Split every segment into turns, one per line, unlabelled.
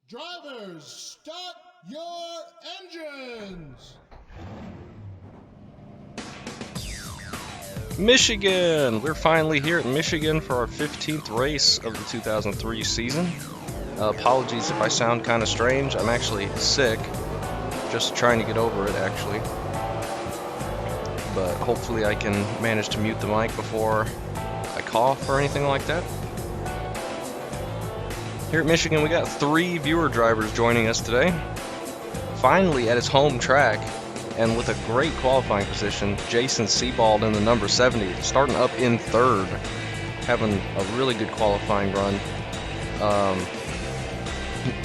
Drivers, start your engines!
Michigan! We're finally here at Michigan for our 15th race of the 2003 season. Apologies if I sound kind of strange. I'm actually sick. Just trying to get over it, actually. But hopefully I can manage to mute the mic before I cough or anything like that. Here at Michigan, we got 3 viewer drivers joining us today. Finally at his home track, and with a great qualifying position, Jason Sebald in the number 70, starting up in 3rd, having a really good qualifying run.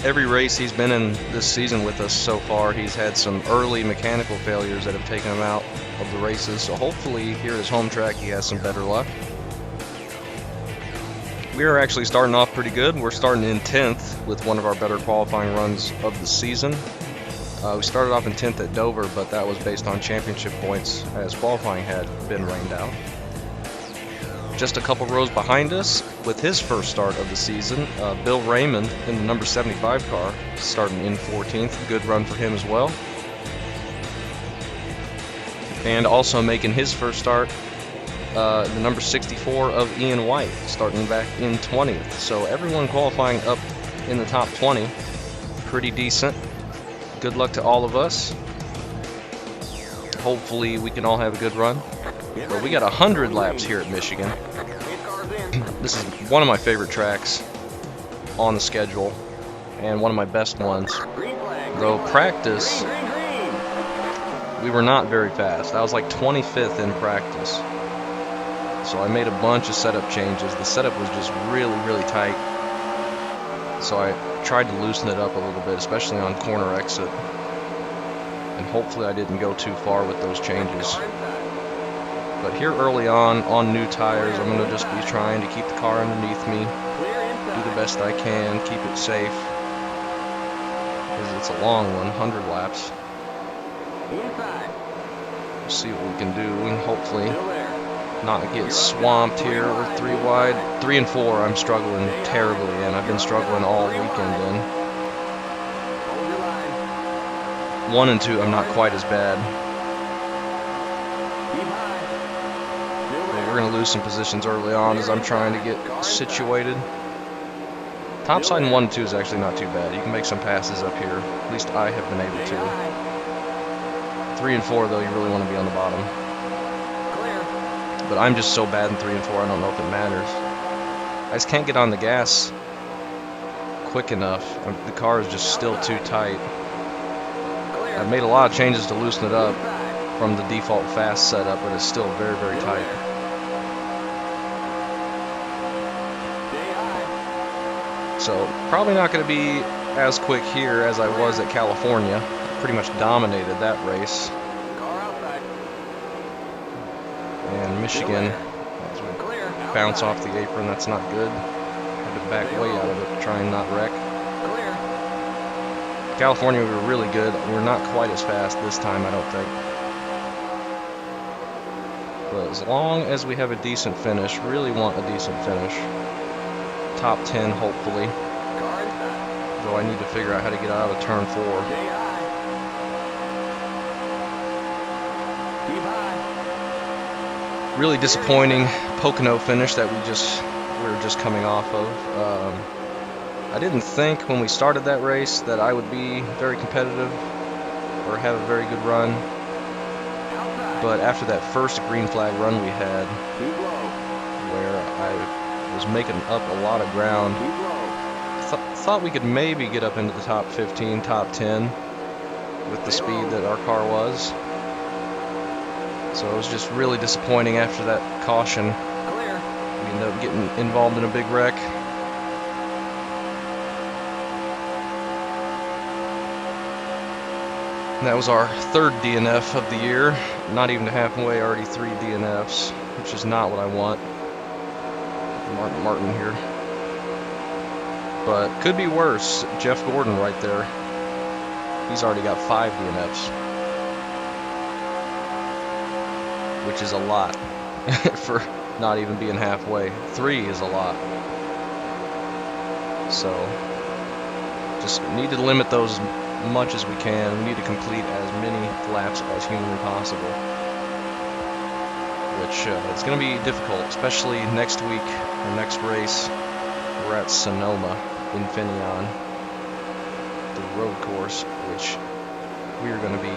Every race he's been in this season with us so far, he's had some early mechanical failures that have taken him out of the races, so hopefully here at his home track he has some better luck. We are actually starting off pretty good. We're starting in 10th with one of our better qualifying runs of the season. We started off in 10th at Dover, but that was based on championship points as qualifying had been rained out. Just a couple rows behind us with his first start of the season, Bill Raymond in the number 75 car, starting in 14th. Good run for him as well. And also making his first start, the number 64 of Ian White, starting back in 20th. So everyone qualifying up in the top 20. Pretty decent. Good luck to all of us. Hopefully we can all have a good run. But we got 100 laps here at Michigan. This is one of my favorite tracks on the schedule, and one of my best ones. Though practice, we were not very fast. I was like 25th in practice. So I made a bunch of setup changes. The setup was just really, really tight. So I tried to loosen it up a little bit, especially on corner exit. And hopefully I didn't go too far with those changes. But here early on new tires, I'm going to just be trying to keep the car underneath me, do the best I can, keep it safe. Because it's a long one, 100 laps. We'll see what we can do, and hopefully not get swamped here. We're 3 wide. 3 and 4 I'm struggling terribly in. I've been struggling all weekend in. 1 and 2 I'm not quite as bad. But we're going to lose some positions early on as I'm trying to get situated. Topside in 1 and 2 is actually not too bad. You can make some passes up here. At least I have been able to. 3 and 4 though, you really want to be on the bottom. But I'm just so bad in 3 and 4, I don't know if it matters. I just can't get on the gas quick enough. The car is just still too tight. I've made a lot of changes to loosen it up from the default fast setup, but it's still very, very tight. So probably not going to be as quick here as I was at California. Pretty much dominated that race. And Michigan, as we bounce off the apron, that's not good. Had to back way out of it, try and not wreck. California, we were really good. We're not quite as fast this time, I don't think. But as long as we have a decent finish, really want a decent finish. Top 10, hopefully. Though I need to figure out how to get out of turn 4. Really disappointing Pocono finish that we were just coming off of. I didn't think when we started that race that I would be very competitive or have a very good run. But after that first green flag run we had, where I was making up a lot of ground, thought we could maybe get up into the top 15, top 10 with the speed that our car was. So it was just really disappointing after that caution. We ended up getting involved in a big wreck. And that was our 3rd DNF of the year. Not even halfway, already 3 DNFs, which is not what I want. Martin here. But could be worse. Jeff Gordon right there. He's already got 5 DNFs. Which is a lot for not even being halfway. 3 is a lot. So Just need to limit those as much as we can. We need to complete as many laps as humanly possible, which it's going to be difficult, especially next week, our next race. We're at Sonoma, Infineon, the road course, which we are going to be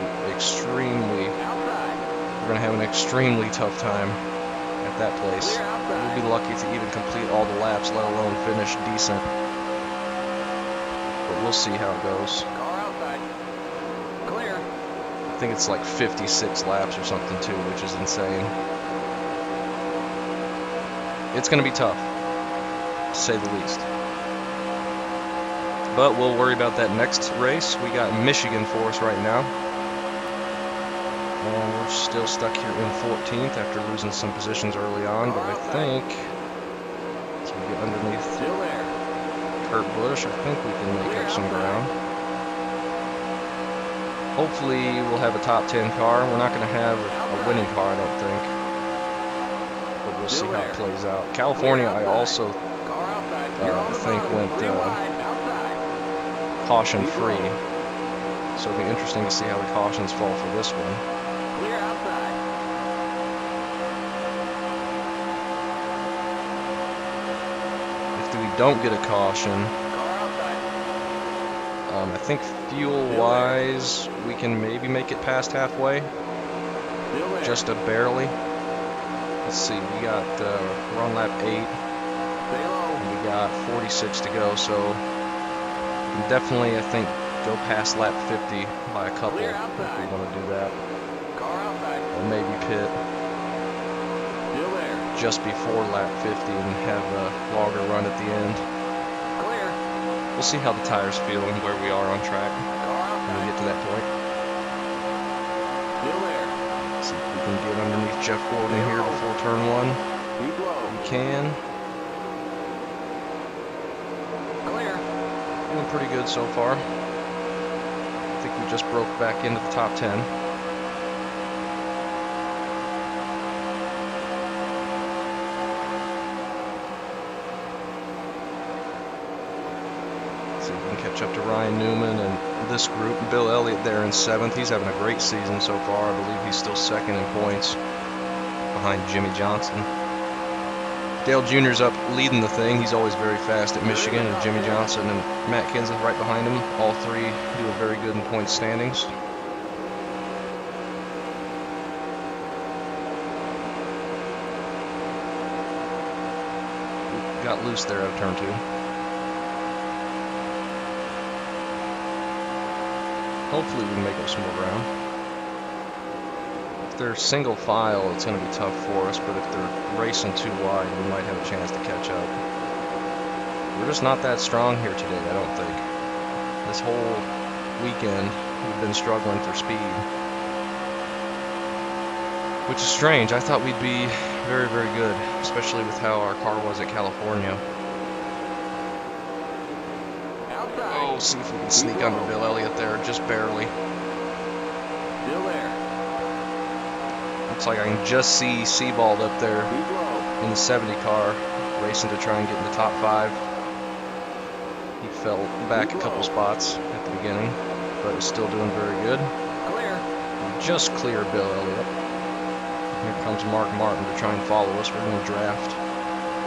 we're going to have an extremely tough time at that place. We'll be lucky to even complete all the laps, let alone finish decent. But we'll see how it goes. I think it's like 56 laps or something too, which is insane. It's going to be tough, to say the least. But we'll worry about that next race. We got Michigan for us right now. And we're still stuck here in 14th after losing some positions early on. But I think, as we get underneath Kurt Busch, I think we can make up some ground. Hopefully we'll have a top 10 car. We're not going to have a winning car, I don't think. But we'll see how it plays out. California, I also think went caution free, so it'll be interesting to see how the cautions fall for this one. If we don't get a caution, I think fuel-wise we can maybe make it past halfway, just barely. Let's see, we got we're on lap 8, and we got 46 to go, so definitely, I think, go past lap 50 by a couple if we want to do that. Or maybe pit just before lap 50 and have a longer run at the end. We'll see how the tires feel and where we are on track when we get to that point. See if we can get underneath Jeff Gordon here before turn 1. We can. Pretty good so far. I think we just broke back into the top 10. See if we can catch up to Ryan Newman and this group. Bill Elliott there in 7th. He's having a great season so far. I believe he's still 2nd in points behind Jimmy Johnson. Dale Jr.'s up leading the thing. He's always very fast at Michigan, and Jimmy Johnson and Matt Kenseth right behind him. All three doing very good in point standings. Got loose there out of turn 2. Hopefully we can make up some more ground. If they're single file, it's going to be tough for us, but if they're racing too wide, we might have a chance to catch up. We're just not that strong here today, I don't think. This whole weekend, we've been struggling for speed, which is strange. I thought we'd be very, very good, especially with how our car was at California. Oh, see if we can sneak under Bill Elliott there, just barely.
Still there.
Looks like I can just see Sebald up there in the 70 car, racing to try and get in the top 5. He fell back a couple spots at the beginning, but was still doing very good.
Clear.
Just clear Bill Elliott. Here comes Mark Martin to try and follow us. We're going to draft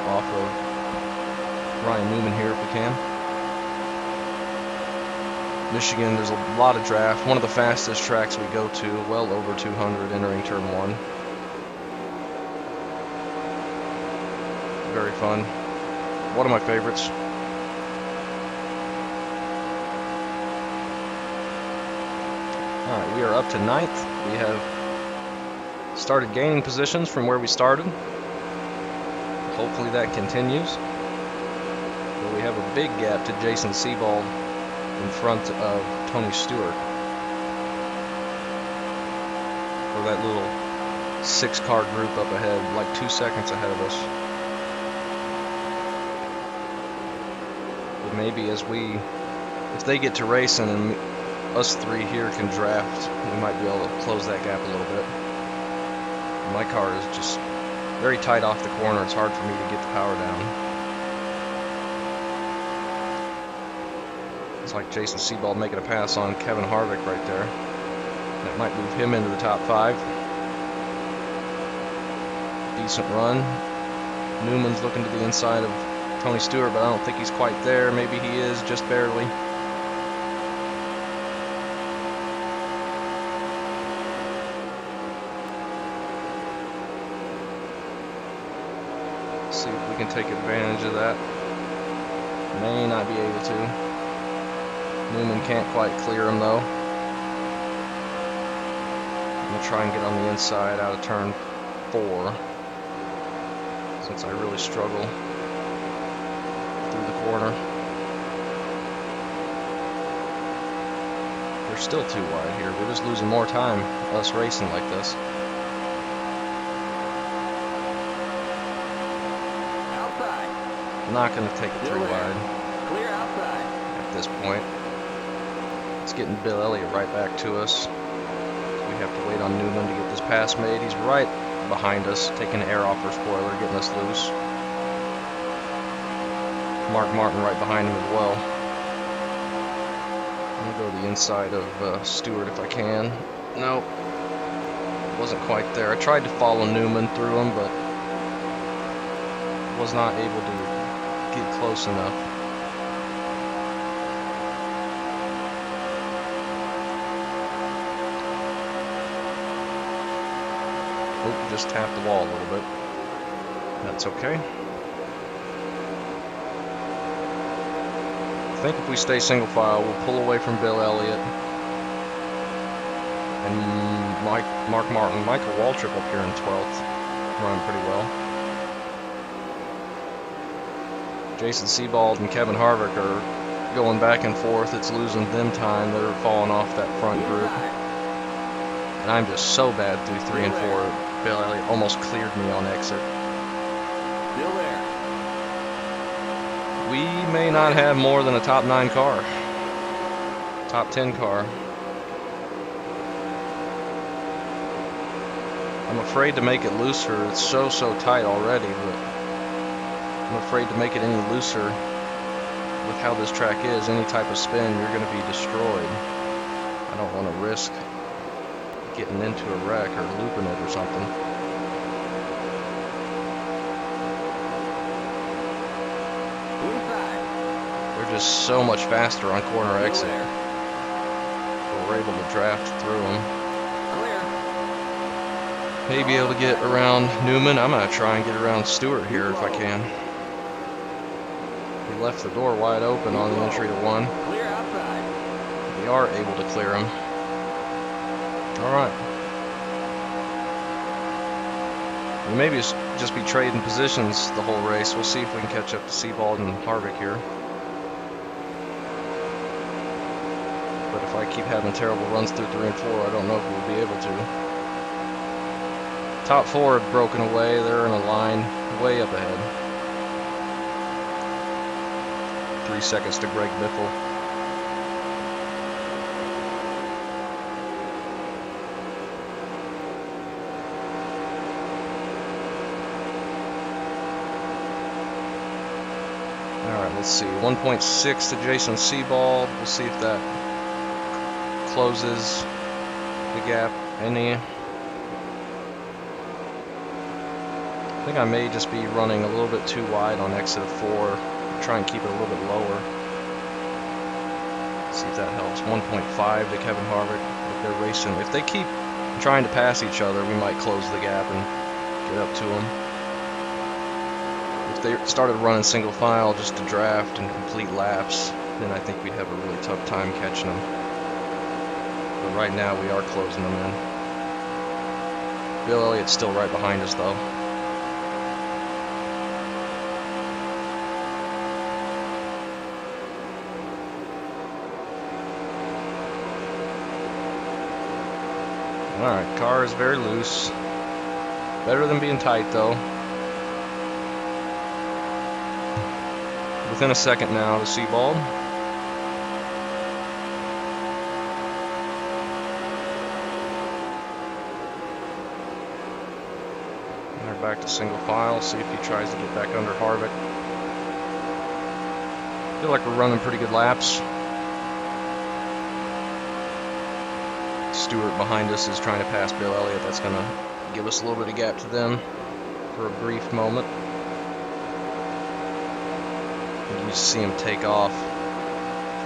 off of Ryan Newman here if we can. Michigan, there's a lot of draft. One of the fastest tracks we go to, well over 200 entering turn 1. Very fun. One of my favorites. Alright, we are up to 9th. We have started gaining positions from where we started. Hopefully that continues. But we have a big gap to Jason Sebald in front of Tony Stewart. Or that little 6-car group up ahead, like 2 seconds ahead of us. But maybe if they get to racing and us 3 here can draft, we might be able to close that gap a little bit. My car is just very tight off the corner. It's hard for me to get the power down. Looks like Jason Sebald making a pass on Kevin Harvick right there. That might move him into the top 5. Decent run. Newman's looking to the inside of Tony Stewart, but I don't think he's quite there. Maybe he is, just barely. See if we can take advantage of that. May not be able to. Newman can't quite clear him though. I'm going to try and get on the inside out of turn 4, since I really struggle through the corner. We're still too wide here. We're just losing more time, us racing like this.
Outside.
Not going to take it 3 wide
Clear outside.
at this point. It's getting Bill Elliott right back to us. We have to wait on Newman to get this pass made. He's right behind us, taking the air off our spoiler, getting us loose. Mark Martin right behind him as well. I'm going to go to the inside of Stewart if I can. Nope. Wasn't quite there. I tried to follow Newman through him, but was not able to get close enough. Oh, just tapped the wall a little bit. That's okay. I think if we stay single file, we'll pull away from Bill Elliott and Mark Martin. Michael Waltrip up here in 12th, running pretty well. Jason Sebald and Kevin Harvick are going back and forth. It's losing them time. They're falling off that front group. And I'm just so bad through 3 and 4. Bill Elliott almost cleared me on exit.
Still there.
We may not have more than a top 9 car. Top 10 car. I'm afraid to make it looser. It's so tight already, but I'm afraid to make it any looser. With how this track is, any type of spin, you're going to be destroyed. I don't want to risk getting into a wreck or looping it or something.
Inside.
We're just so much faster on corner
Still
exit.
there.
We're able to draft through them.
Clear.
Maybe able to get around Newman. I'm going to try and get around Stewart here if I can. He left the door wide open on the entry to 1.
Clear outside.
We are able to clear him. Alright. We maybe just be trading positions the whole race. We'll see if we can catch up to Sebald and Harvick here. But if I keep having terrible runs through 3 and 4, I don't know if we'll be able to. Top 4 have broken away. They're in a line way up ahead. 3 seconds to Greg Biffle. Alright, let's see. 1.6 to Jason Sebald. We'll see if that closes the gap any. I think I may just be running a little bit too wide on exit 4. Try and keep it a little bit lower. See if that helps. 1.5 to Kevin Harvick. If they're racing, if they keep trying to pass each other, we might close the gap and get up to them. If they started running single file just to draft and complete laps, then I think we'd have a really tough time catching them. But right now we are closing them in. Bill Elliott's still right behind us though. Alright, car is very loose. Better than being tight though. Within a second now to Sebald. They're back to single file. See if he tries to get back under Harvick. Feel like we're running pretty good laps. Stewart behind us is trying to pass Bill Elliott. That's going to give us a little bit of gap to them for a brief moment. You see him take off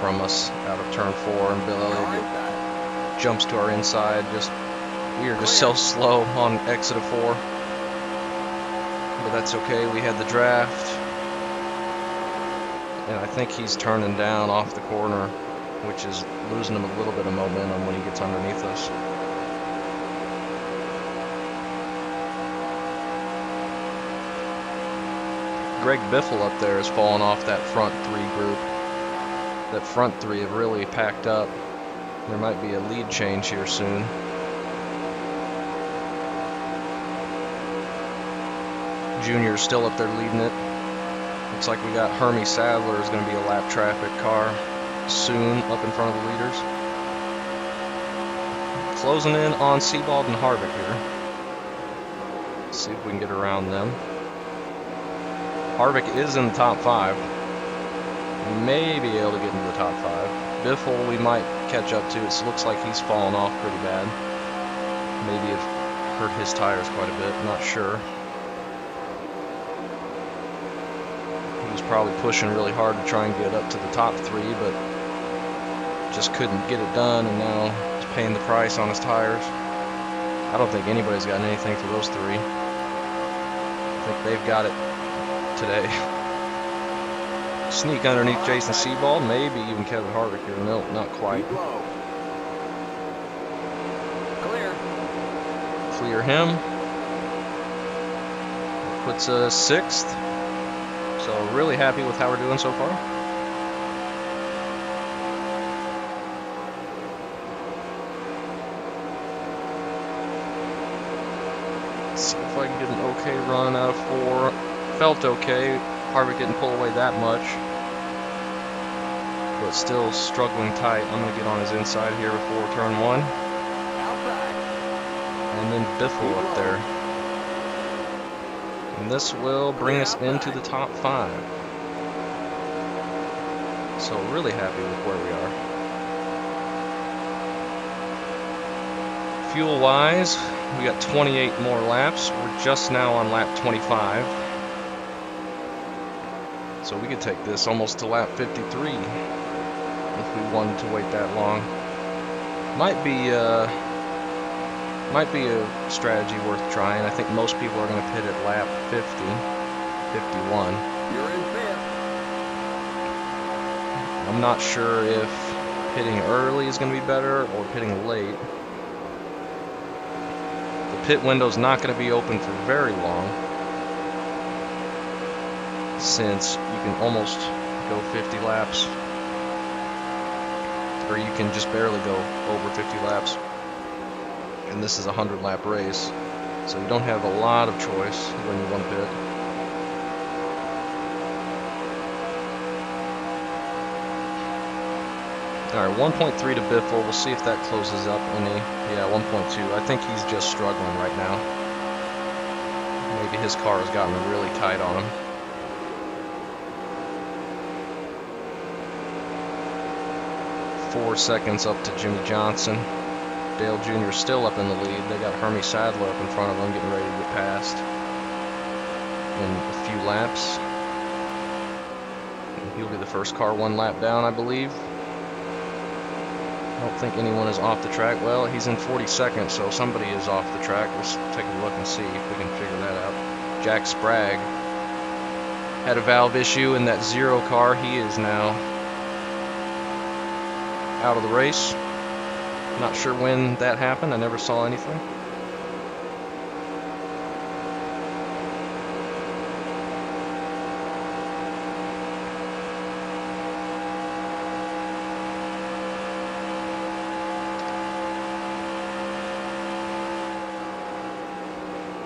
from us out of turn 4, and Bill Elliott jumps to our inside. We are just so slow on exit of 4, but that's okay. We had the draft, and I think he's turning down off the corner, which is losing him a little bit of momentum when he gets underneath us. Greg Biffle up there has fallen off that front 3 group. That front 3 have really packed up. There might be a lead change here soon. Junior's still up there leading it. Looks like we got Hermie Sadler is going to be a lap traffic car soon up in front of the leaders. Closing in on Sebald and Harvick here. Let's see if we can get around them. Harvick is in the top 5. We may be able to get into the top 5. Biffle we might catch up to. It looks like he's fallen off pretty bad. Maybe it hurt his tires quite a bit, not sure. He was probably pushing really hard to try and get up to the top 3, but just couldn't get it done, and now he's paying the price on his tires. I don't think anybody's gotten anything for those 3. I think they've got it today. Sneak underneath Jason Sebald, maybe even Kevin Harvick here. No, not quite. Clear him. Puts a 6th. So really happy with how we're doing so far. Let's see if I can get an okay run out of 4. Felt okay. Harvick didn't pull away that much, but still struggling tight. I'm going to get on his inside here before turn 1. And then Biffle up there. And this will bring us into the top 5. So really happy with where we are. Fuel-wise, we got 28 more laps. We're just now on lap 25. So we could take this almost to lap 53 if we wanted to wait that long. Might be a strategy worth trying. I think most people are going to pit at lap 50, 51.
You're in 5th.
I'm not sure if pitting early is going to be better or pitting late. The pit window's not going to be open for very long, since you can almost go 50 laps, or you can just barely go over 50 laps, and this is a 100-lap race, so you don't have a lot of choice when you want to pit. Alright, 1.3 to Biffle. We'll see if that closes up any. Yeah, 1.2. I think he's just struggling right now. Maybe his car has gotten really tight on him. Four seconds up to Jimmy Johnson. Dale Jr. still up in the lead. They got Hermie Sadler up in front of them, getting ready to get past in a few laps. And he'll be the first car 1 lap down, I believe. I don't think anyone is off the track. Well, he's in 42nd, so somebody is off the track. Let's take a look and see if we can figure that out. Jack Sprague had a valve issue in that 0 car. He is now out of the race. Not sure when that happened. I never saw anything.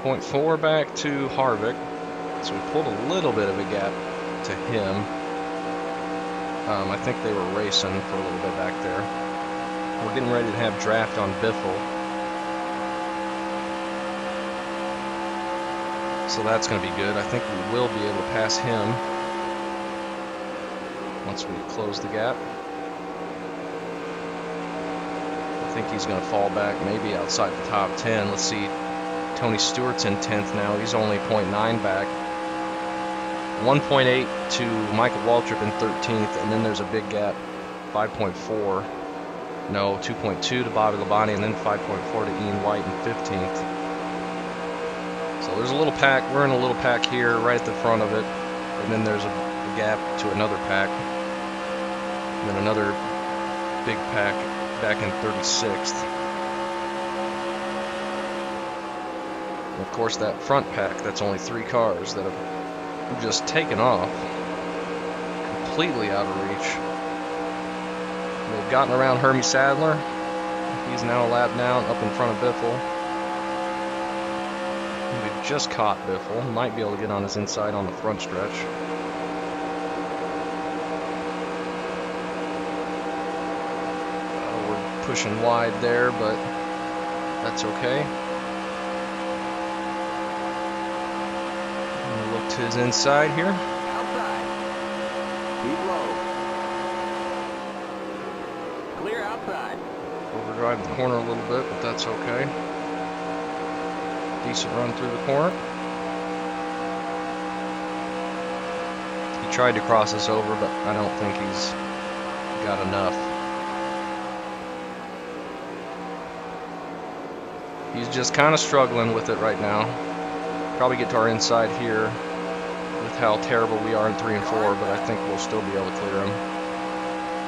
.4 back to Harvick, so we pulled a little bit of a gap to him. I think they were racing for a little bit back there. We're getting ready to have draft on Biffle, so that's going to be good. I think we will be able to pass him once we close the gap. I think he's going to fall back maybe outside the top 10. Let's see. Tony Stewart's in 10th now. He's only 0.9 back. 1.8 to Michael Waltrip in 13th, and then there's a big gap, 5.4. No, 2.2 to Bobby Labonte, and then 5.4 to Ian White in 15th. So there's a little pack. We're in a little pack here, right at the front of it, and then there's a gap to another pack, and then another big pack back in 36th. And of course, that front pack, that's only 3 cars that have just taken off, completely out of reach. They've gotten around Hermie Sadler. He's now a lap down, up in front of Biffle. We've just caught Biffle. Might be able to get on his inside on the front stretch. We're pushing wide there, but that's okay. Look to his inside here.
Outside. Keep low. Clear outside.
Overdrive the corner a little bit, but that's okay. Decent run through the corner. He tried to cross us over, but I don't think he's got enough. He's just kind of struggling with it right now. Probably get to our inside here with how terrible we are in 3 and 4, but I think we'll still be able to clear him.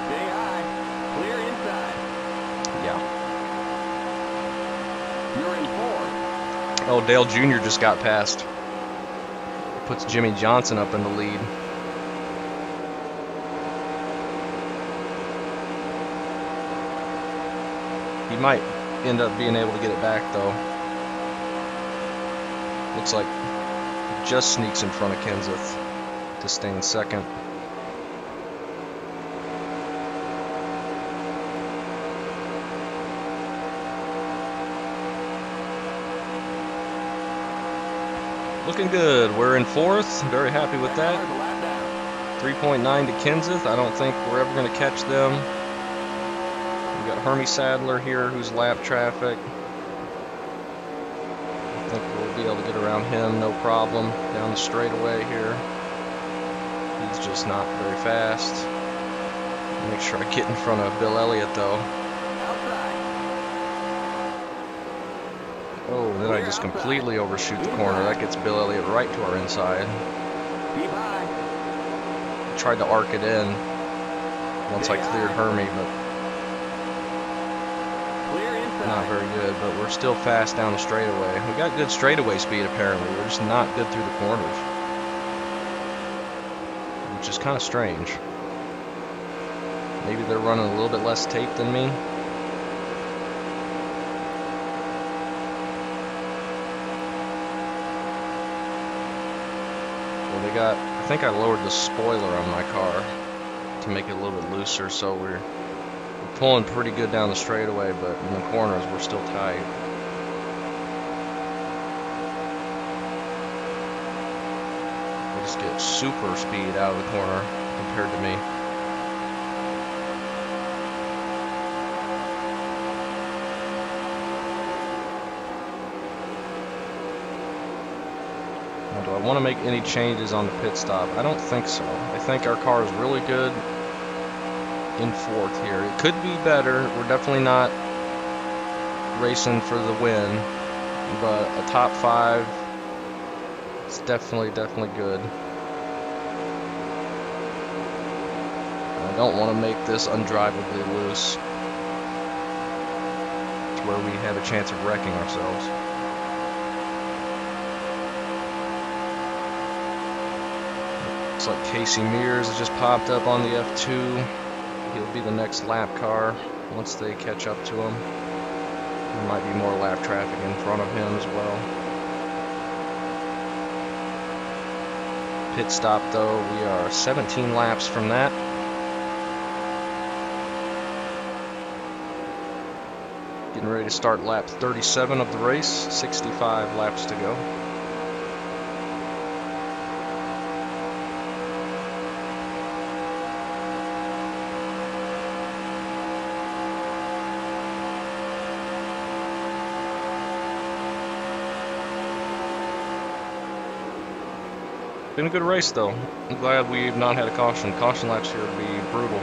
Stay high. Clear inside.
Yeah.
You're in 4th.
Oh, Dale Jr. just got past. Puts Jimmy Johnson up in the lead. He might end up being able to get it back, though. Looks like he just sneaks in front of Kenseth to stay in second. Looking good. We're in 4th. Very happy with that. 3.9 to Kenseth. I don't think we're ever going to catch them. We've got Hermie Sadler here, who's lap traffic. I think we'll be able to get around him, no problem. Down the straightaway here. He's just not very fast. Make sure I get in front of Bill Elliott, though. Oh, then I just completely overshoot the corner. That gets Bill Elliott right to our inside. I tried to arc it in once I cleared Hermie, but not very good. But we're still fast down the straightaway. We got good straightaway speed apparently. We're just not good through the corners, which is kind of strange. Maybe they're running a little bit less tape than me. I think I lowered the spoiler on my car to make it a little bit looser, so we're pulling pretty good down the straightaway, but in the corners we're still tight. We'll just get super speed out of the corner compared to me. Do I want to make any changes on the pit stop? I don't think so. I think our car is really good in 4th here. It could be better. We're definitely not racing for the win, but a top 5 is definitely good. I don't want to make this undrivably loose to where we have a chance of wrecking ourselves. Looks like Casey Mears has just popped up on the F2. He'll be the next lap car once they catch up to him. There might be more lap traffic in front of him as well. Pit stop though, we are 17 laps from that. Getting ready to start lap 37 of the race, 65 laps to go. Been a good race though. I'm glad we've not had a caution. Caution laps here would be brutal.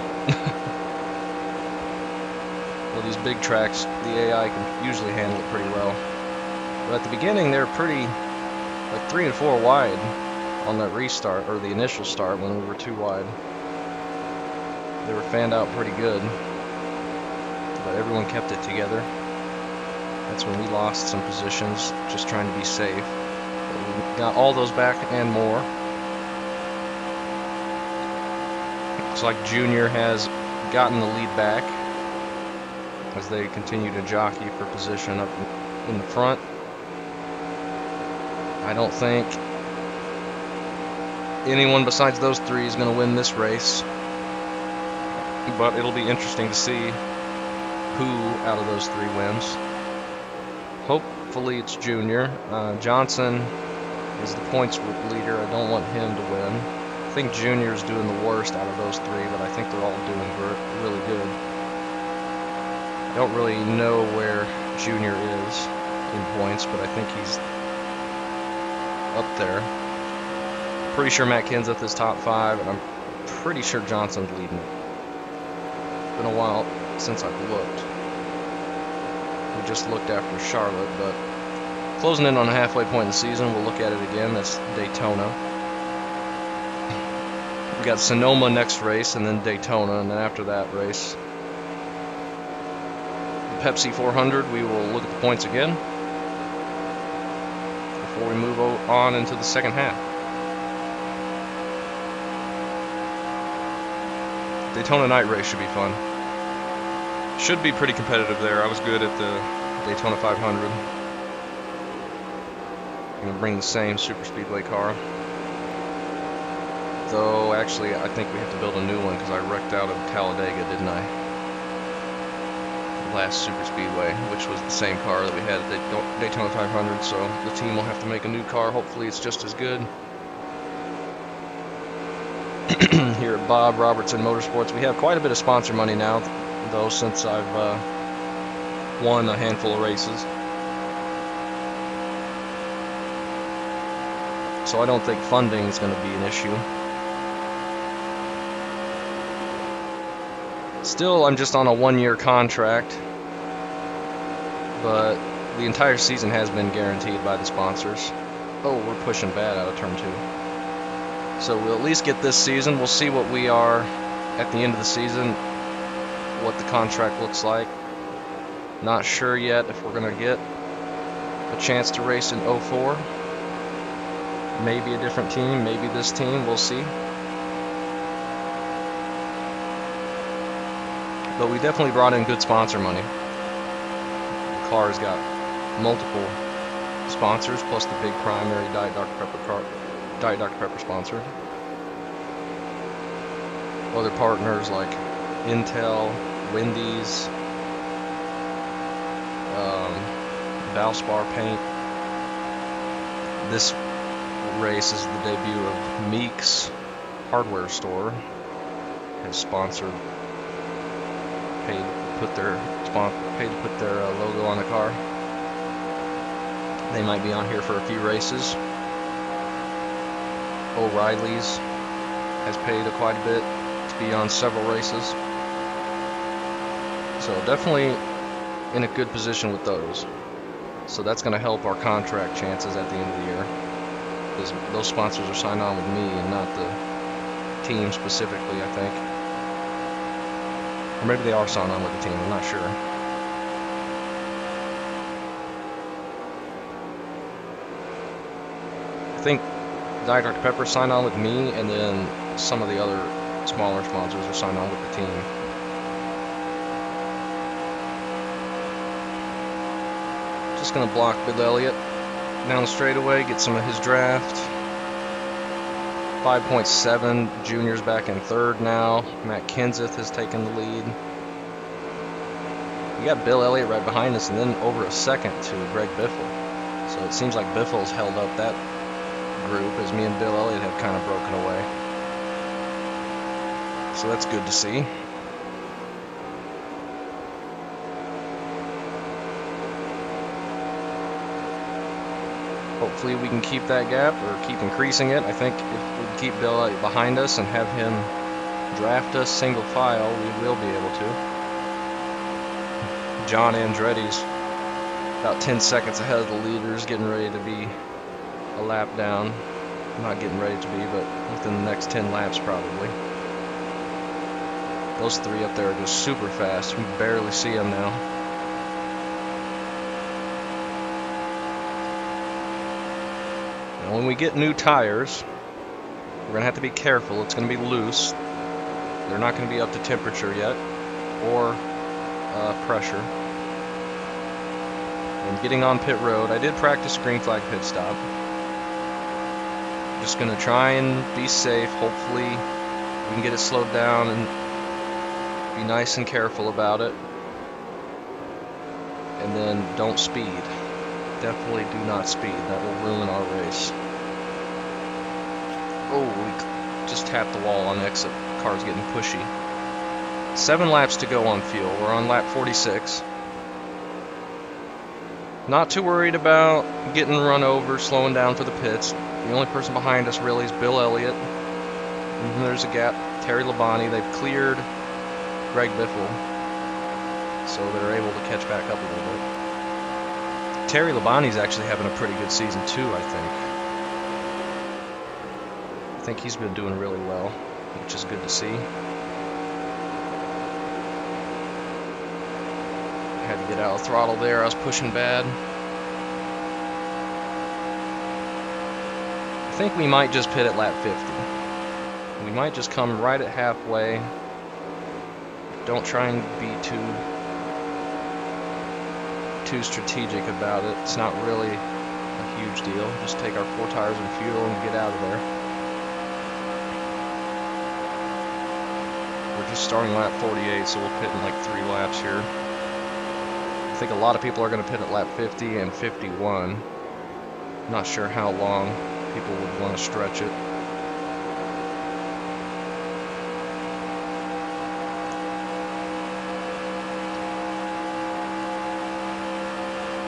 Well, these big tracks, the AI can usually handle it pretty well. But at the beginning, they're pretty, like 3 and 4 wide on that restart, or the initial start when we were 2 wide. They were fanned out pretty good, but everyone kept it together. That's when we lost some positions, just trying to be safe. But we got all those back and more. Looks like Junior has gotten the lead back as they continue to jockey for position up in the front. I don't think anyone besides those 3 is going to win this race, but it'll be interesting to see who out of those 3 wins. Hopefully it's Junior. Johnson is the points leader. I don't want him to win. I think Junior's doing the worst out of those 3, but I think they're all doing really good. I don't really know where Junior is in points, but I think he's up there. Pretty sure Matt Kenseth is top 5, and I'm pretty sure Johnson's leading it. It's been a while since I've looked. We just looked after Charlotte, but closing in on a halfway point in the season, we'll look at it again. That's Daytona. We got Sonoma next race, and then Daytona, and then after that race, the Pepsi 400, we will look at the points again before we move on into the second half. Daytona night race should be fun. Should be pretty competitive there. I was good at the Daytona 500. I'm going to bring the same super speedway car. Though, actually, I think we have to build a new one because I wrecked out of Talladega, didn't I? Last super speedway, which was the same car that we had at the Daytona 500, so the team will have to make a new car. Hopefully it's just as good. Here at Bob Robertson Motorsports, we have quite a bit of sponsor money now, though, since I've won a handful of races. So I don't think funding is going to be an issue. Still, I'm just on a 1-year contract, but the entire season has been guaranteed by the sponsors. Oh, we're pushing bad out of turn 2. So we'll at least get this season. We'll see what we are at the end of the season, what the contract looks like. Not sure yet if we're going to get a chance to race in 04. Maybe a different team, maybe this team, we'll see. But we definitely brought in good sponsor money. The car's got multiple sponsors, plus the big primary Diet Dr. Pepper sponsor. Other partners like Intel, Wendy's, Valspar Paint. This race is the debut of Meek's hardware store. Has sponsored, paid to put their logo on the car. They might be on here for a few races. O'Reilly's has paid quite a bit to be on several races. So definitely in a good position with those. So that's going to help our contract chances at the end of the year. Because those sponsors are signed on with me and not the team specifically, I think. Or maybe they are signed on with the team, I'm not sure. I think Diet Dr. Pepper signed on with me, and then some of the other smaller sponsors are signed on with the team. Just gonna block Bill Elliott down the straightaway, get some of his draft. 5.7, Junior's back in third now. Matt Kenseth has taken the lead. We got Bill Elliott right behind us, and then over a second to Greg Biffle. So it seems like Biffle's held up that group as me and Bill Elliott have kind of broken away. So that's good to see. Hopefully we can keep that gap or keep increasing it. I think if we can keep Bill Elliott behind us and have him draft us single file, we will be able to. John Andretti's about 10 seconds ahead of the leaders, getting ready to be a lap down. Not getting ready to be, but within the next 10 laps probably. Those three up there are just super fast. You can barely see them now. Now when we get new tires, we're going to have to be careful. It's going to be loose. They're not going to be up to temperature yet, or pressure. And getting on pit road, I did practice green flag pit stop. Just going to try and be safe. Hopefully we can get it slowed down and be nice and careful about it. And then don't speed. Definitely do not speed. That will ruin our race. Oh, we just tapped the wall on exit. Car's getting pushy. 7 laps to go on fuel. We're on lap 46. Not too worried about getting run over, slowing down for the pits. The only person behind us really is Bill Elliott. And then there's a gap. Terry Labonte. They've cleared Greg Biffle, so they're able to catch back up a little bit. Terry Labonte's actually having a pretty good season too, I think he's been doing really well, which is good to see. Had to get out of throttle there. I was pushing bad. I think we might just pit at lap 50. We might just come right at halfway. Don't try and be too strategic about it. It's not really a huge deal. Just take our 4 tires and fuel and get out of there. We're just starting lap 48, so we'll pit in like 3 laps here. I think a lot of people are going to pit at lap 50 and 51. Not sure how long people would want to stretch it.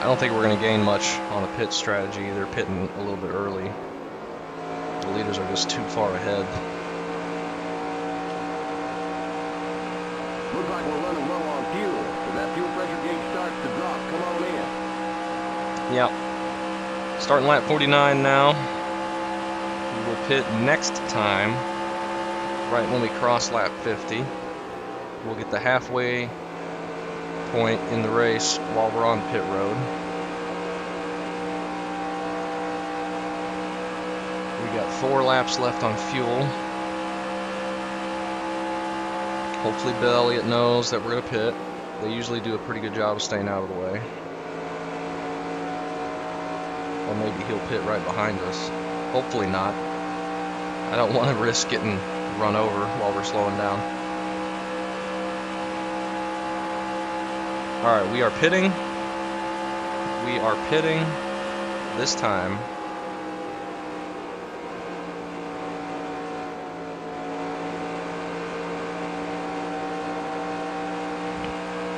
I don't think we're going to gain much on a pit strategy. They're pitting a little bit early. The leaders are just too far ahead.
Looks like we're running low on fuel. If that fuel pressure gauge starts to drop, come on in.
Yep. Starting lap 49 now. We will pit next time, right when we cross lap 50. We'll get the halfway point in the race while we're on pit road. We got 4 laps left on fuel. Hopefully Bill Elliott knows that we're going to pit. They usually do a pretty good job of staying out of the way. Or maybe he'll pit right behind us. Hopefully not. I don't want to risk getting run over while we're slowing down. Alright, we are pitting. We are pitting this time.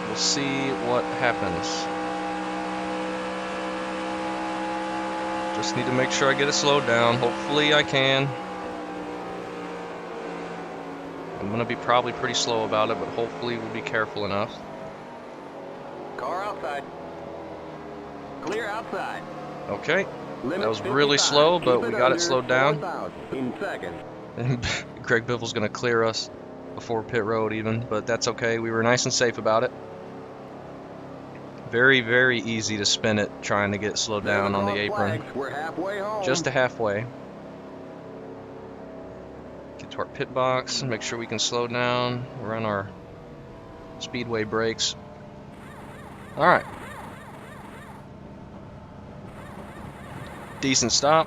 We'll see what happens. Just need to make sure I get it slowed down. Hopefully I can. I'm going to be probably pretty slow about it, but hopefully we'll be careful enough.
Car outside. Clear outside.
Okay.
Limit
That was
55.
really slow, but
Keep
we
it
got it
under
slowed down.
4,000 in seconds.
And Greg Biffle's going to clear us before pit road even, but that's okay. We were nice and safe about it. Very, very easy to spin it trying to get slowed down on the apron.
We're halfway home.
Just a halfway. Get to our pit box and make sure we can slow down. We're on our speedway brakes. Alright. Decent stop.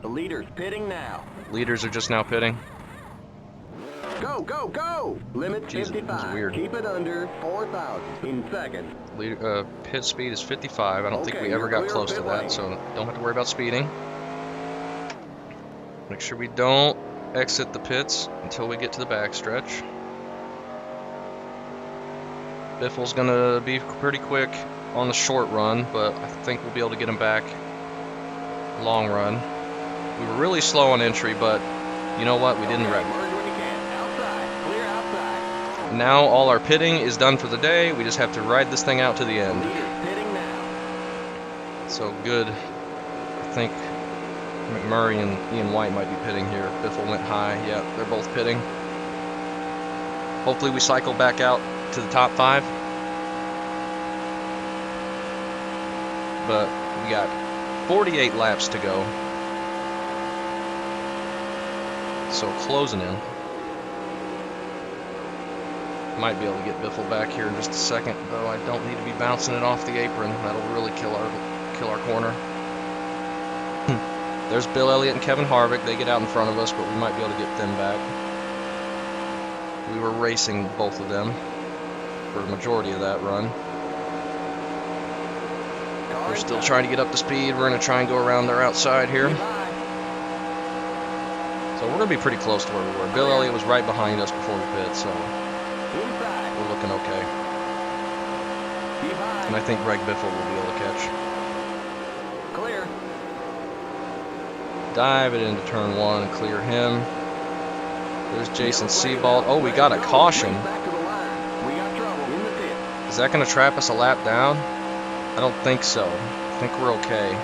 The leader's pitting now.
Leaders are just now pitting.
Go, go, go! Limit
Jeez, that was
55.
weird.
Keep it under 4,000 in seconds.
Pit speed is 55. I don't think
Okay,
we ever
you're
got
clear
close
of
to
pit
that,
lane.
so don't have to worry about speeding. Make sure we don't exit the pits until we get to the backstretch. Biffle's going to be pretty quick on the short run, but I think we'll be able to get him back long run. We were really slow on entry, but you know what? We didn't wreck. Now all our pitting is done for the day. We just have to ride this thing out to the end. So good. I think McMurray and Ian White might be pitting here. Biffle went high. Yeah, they're both pitting. Hopefully we cycle back out to the top 5. But we got 48 laps to go. So closing in. Might be able to get Biffle back here in just a second, though I don't need to be bouncing it off the apron. That'll really kill our corner. There's Bill Elliott and Kevin Harvick. They get out in front of us, but we might be able to get them back. We were racing both of them for the majority of that run. We're still trying to get up to speed. We're going to try and go around their outside here. So we're going to be pretty close to where we were. Bill Elliott was right behind us before we pit, so we're looking okay. And I think Greg Biffle will be able to catch.
Clear.
Dive it into turn 1 and clear him. There's Jason Sebald. Oh, we got a caution. Is that going to trap us a lap down? I don't think so. I think we're okay.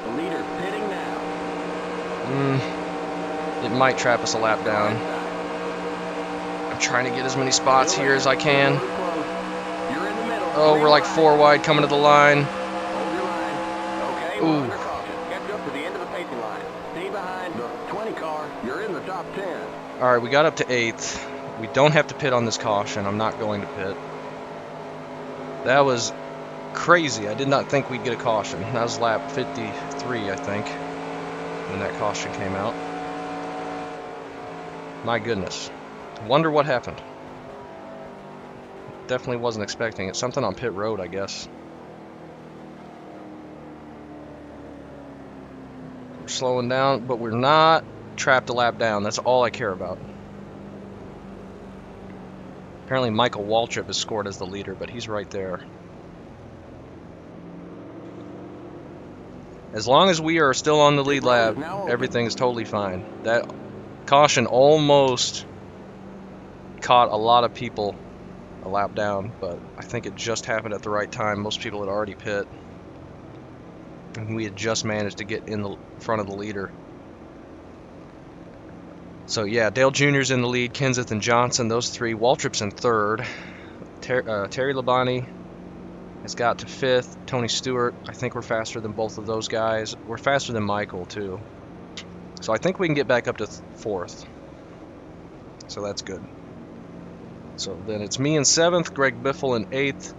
The leader pitting now.
It might trap us a lap down. I'm trying to get as many spots here as I can. Oh, we're like 4 wide coming to the line. Ooh. Alright, we got up to 8th. We don't have to pit on this caution. I'm not going to pit. That was crazy. I did not think we'd get a caution. That was lap 53, I think, when that caution came out. My goodness. Wonder what happened. Definitely wasn't expecting it. Something on pit road, I guess. We're slowing down, but we're not trapped a lap down. That's all I care about. Apparently Michael Waltrip is scored as the leader, but he's right there. As long as we are still on the lead lap, everything is totally fine. That caution almost caught a lot of people a lap down, but I think it just happened at the right time. Most people had already pit, and we had just managed to get in the front of the leader. So yeah, Dale Jr.'s in the lead, Kenseth and Johnson, those 3. Waltrip's in 3rd. Terry Labonte has got to 5th. Tony Stewart, I think we're faster than both of those guys. We're faster than Michael, too. So I think we can get back up to 4th. So that's good. So then it's me in 7th, Greg Biffle in 8th,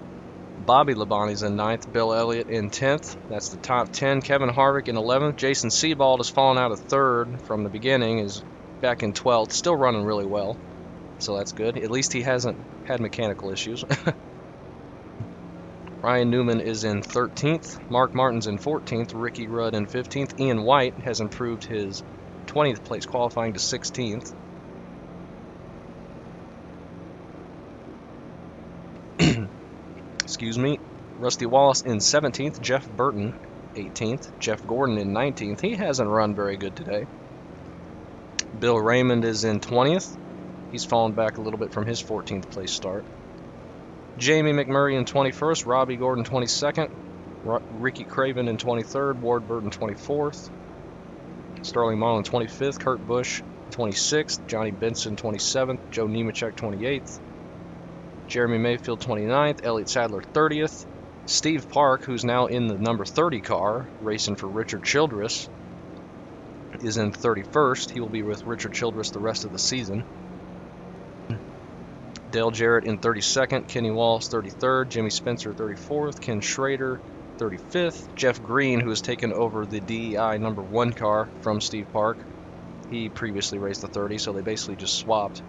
Bobby Labonte's in 9th, Bill Elliott in 10th. That's the top 10. Kevin Harvick in 11th. Jason Sebald has fallen out of 3rd from the beginning, is back in 12th, still running really well, so that's good. At least he hasn't had mechanical issues. Ryan Newman is in 13th, Mark Martin's in 14th, Ricky Rudd in 15th, Ian White has improved his 20th place qualifying to 16th. Excuse me. Rusty Wallace in 17th, Jeff Burton 18th, Jeff Gordon in 19th. He hasn't run very good today. Bill Raymond is in 20th. He's fallen back a little bit from his 14th place start. Jamie McMurray in 21st, Robbie Gordon 22nd, Ricky Craven in 23rd, Ward Burton 24th, Sterling Marlin 25th, Kurt Busch 26th, Johnny Benson 27th, Joe Nemechek 28th, Jeremy Mayfield 29th, Elliott Sadler 30th, Steve Park, who's now in the number 30 car, racing for Richard Childress, is in 31st. He will be with Richard Childress the rest of the season. Dale Jarrett in 32nd, Kenny Wallace 33rd, Jimmy Spencer 34th, Ken Schrader 35th, Jeff Green, who has taken over the DEI number 1 car from Steve Park. He previously raced the 30, so they basically just swapped.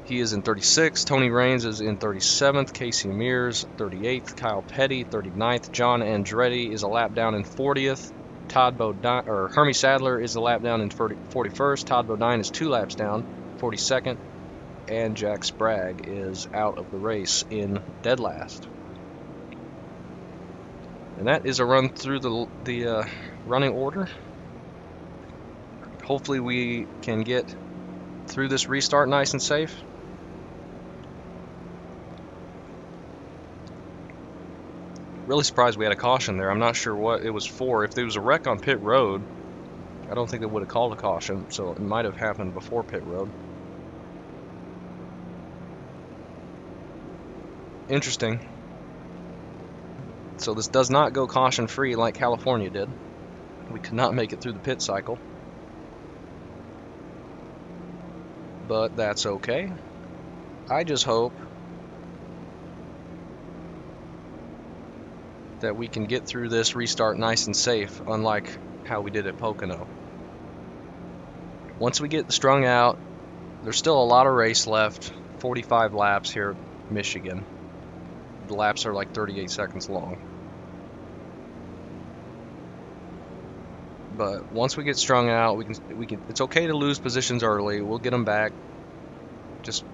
He is in 36th, Tony Raines is in 37th, Casey Mears 38th, Kyle Petty 39th, John Andretti is a lap down in 40th, Hermie Sadler is a lap down in 41st, Todd Bodine is 2 laps down, 42nd, and Jack Sprague is out of the race in dead last. And that is a run through the running order. Hopefully we can get through this restart nice and safe. Really surprised we had a caution there. I'm not sure what it was for. If there was a wreck on pit road, I don't think they would have called a caution, so it might have happened before pit road. Interesting. So this does not go caution free like California did. We could not make it through the pit cycle. But that's okay. I just hope that we can get through this restart nice and safe, unlike how we did at Pocono. Once we get strung out, there's still a lot of race left. 45 laps here at Michigan. The laps are like 38 seconds long. But once we get strung out, we can. It's okay to lose positions early. We'll get them back. Just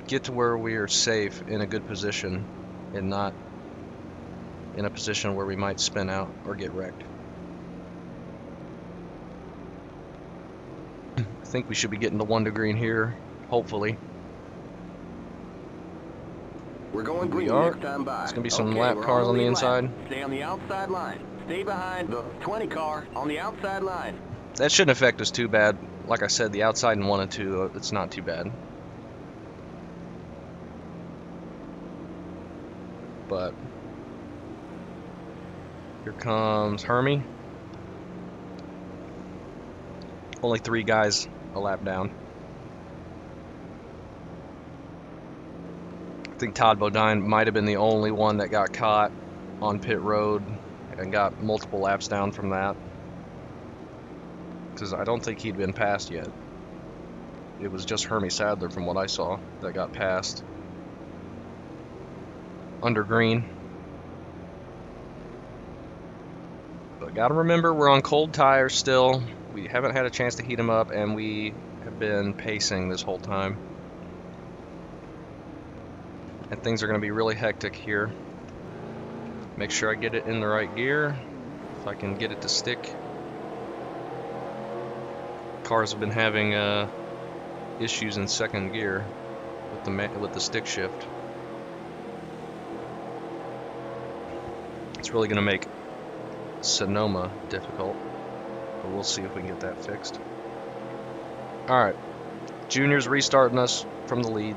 get to where we are safe in a good position, and not in a position where we might spin out or get wrecked. I think we should be getting the 1 to green here, hopefully.
We're going
We
green
are.
next time by.
There's gonna be some
Okay,
lap
we're
cars on the
lead
inside.
lap. Stay on the outside line. Stay behind the 20 car on the outside line.
That shouldn't affect us too bad. Like I said, the outside in 1 and 2, it's not too bad. But here comes Hermie. Only 3 guys a lap down. I think Todd Bodine might have been the only one that got caught on pit road and got multiple laps down from that. Because I don't think he'd been passed yet. It was just Hermie Sadler, from what I saw, that got passed under green. But gotta remember, we're on cold tires still. We haven't had a chance to heat them up, and we have been pacing this whole time. And things are going to be really hectic here. Make sure I get it in the right gear, if I can get it to stick. Cars have been having issues in second gear with the stick shift. It's really going to make Sonoma difficult, but we'll see if we can get that fixed. Alright, Junior's restarting us from the lead.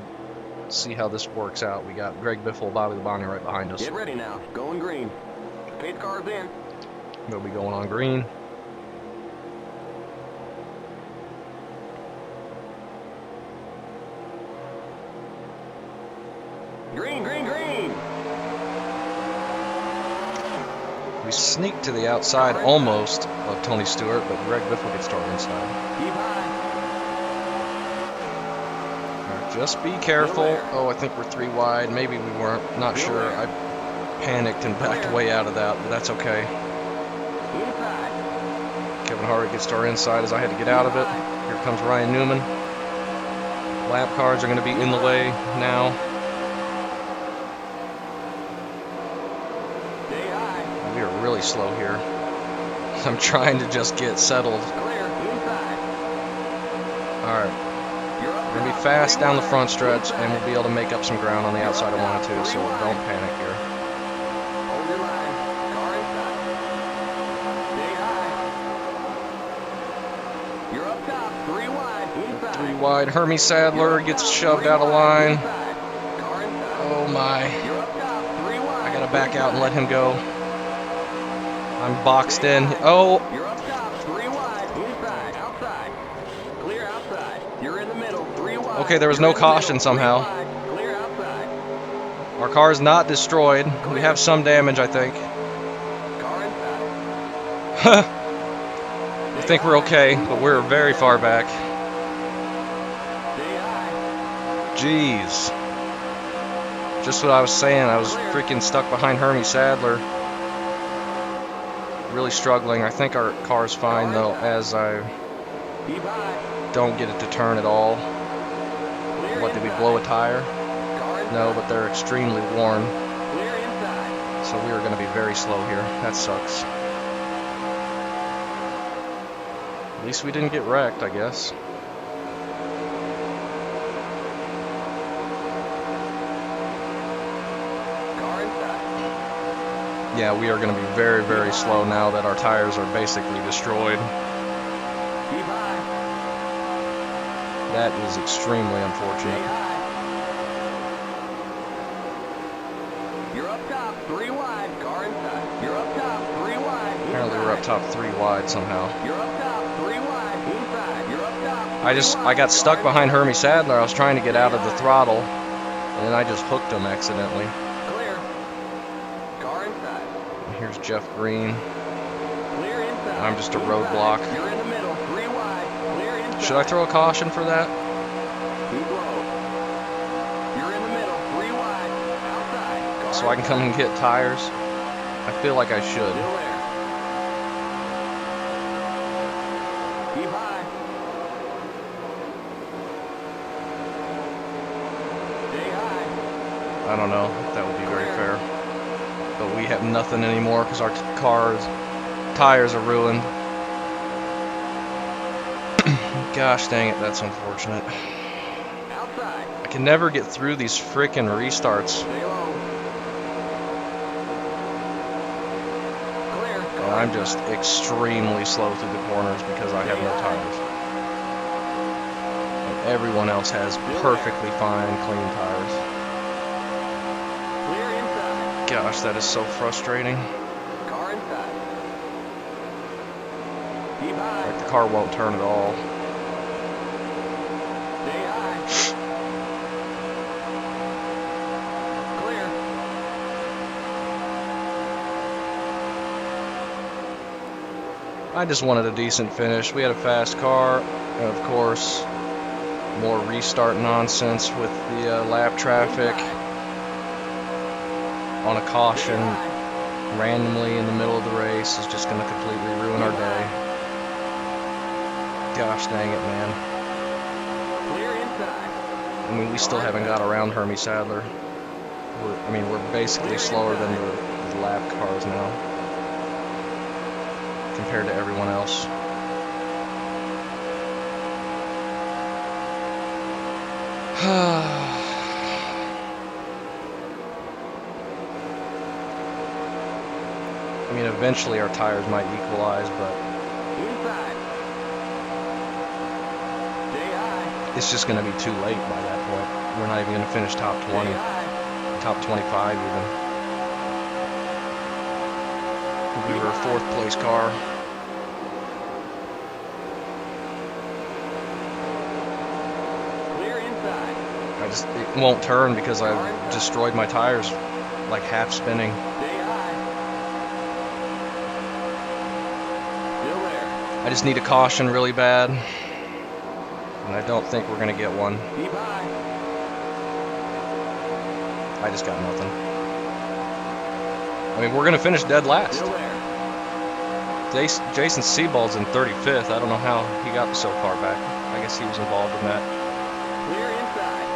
See how this works out. We got Greg Biffle, Bobby Labonte right behind us.
Get ready now. Going green. Pit car's in.
They'll be going on green.
Green, green, green.
We sneak to the outside almost of Tony Stewart, but Greg Biffle gets started inside.
Keep high.
Just be careful. Oh, I think we're 3 wide. Maybe we weren't. Not sure. I panicked and backed way out of that, but that's okay. Kevin Harvick gets to our inside as I had to get out of it. Here comes Ryan Newman. Lap cars are going to be in the way now. We are really slow here. I'm trying to just get settled. Alright. We're going to be fast down the front stretch, and we'll be able to make up some ground on the outside of 1 and 2, so don't panic here.
Hold your line. Car inside. Stay high. You're up top. 3 wide. Inside.
3 wide. Hermie Sadler gets shoved out of line. Oh my. I got to back out and let him go. I'm boxed in. Oh.
You're up top. 3 wide. Inside. Outside. Clear outside. You're in the middle. 3 wide.
Okay, there was no caution somehow.
Clear outside.
Our car is not destroyed. We have some damage, I think.
Car inside.
I think we're okay, but we're very far back.
Stay high.
Jeez. Just what I was saying. I was freaking stuck behind Hermie Sadler. Really struggling. I think our car's fine, though, as I
Keep high.
don't get it to turn at all.
Clear
What, did we blow a tire? No, but they're extremely worn.
Clear inside.
So we are going to be very slow here. That sucks. At least we didn't get wrecked, I guess.
Car inside.
Yeah, we are going to be very, very slow now that our tires are basically destroyed.
Keep high.
That is extremely
Stay
unfortunate.
high. You're up top, 3 wide. Car inside. You're up top, 3 wide.
Apparently we're up top 3 wide somehow.
You're up top, 3 wide. Inside. You're up top.
I got stuck behind Hermie Sadler. I was trying to get out of the throttle, and then I just hooked him accidentally.
Clear. Car inside.
And here's Jeff Green.
Clear inside.
I'm just a
Inside.
roadblock.
You're in the middle, 3 wide. Clear inside.
Should I throw a caution for that?
Keep low. You're in the middle, 3 wide. Outside. Car
So I can come and get tires? I feel like I should.
Still there. Keep high. Stay high.
I don't know if that would be very fair. But we have nothing anymore because our tires are ruined. Gosh dang it, that's unfortunate.
Outside.
I can never get through these frickin' restarts.
Stay low. Clear.
And I'm just extremely slow through the corners because I have no tires. And everyone else has perfectly fine, clean tires.
Clear inside.
Gosh, that is so frustrating.
Car inside. Keep high.
Like the car won't turn at all.
Stay high. Clear.
I just wanted a decent finish. We had a fast car, and of course, more restart nonsense with the lap traffic on a caution randomly in the middle of the race is just going to completely ruin our day. Gosh dang it, man.
Clear inside.
I mean, we still haven't got around Hermie Sadler. We're basically slower than the lap cars now compared to everyone else. I mean, eventually our tires might equalize, but
Inside. Stay high.
it's just going to be too late by that point. We're not even going to finish top 20,
Stay high.
top 25 even. We were a 4th place car.
Clear inside.
It won't turn because I destroyed my tires, like half spinning.
Stay high. Still there.
I just need a caution really bad, and I don't think we're going to get one.
Keep high.
I just got nothing. I mean, we're going to finish dead last.
Still there.
Jason Sebald's in 35th. I don't know how he got so far back. I guess he was involved in that.
Clear inside.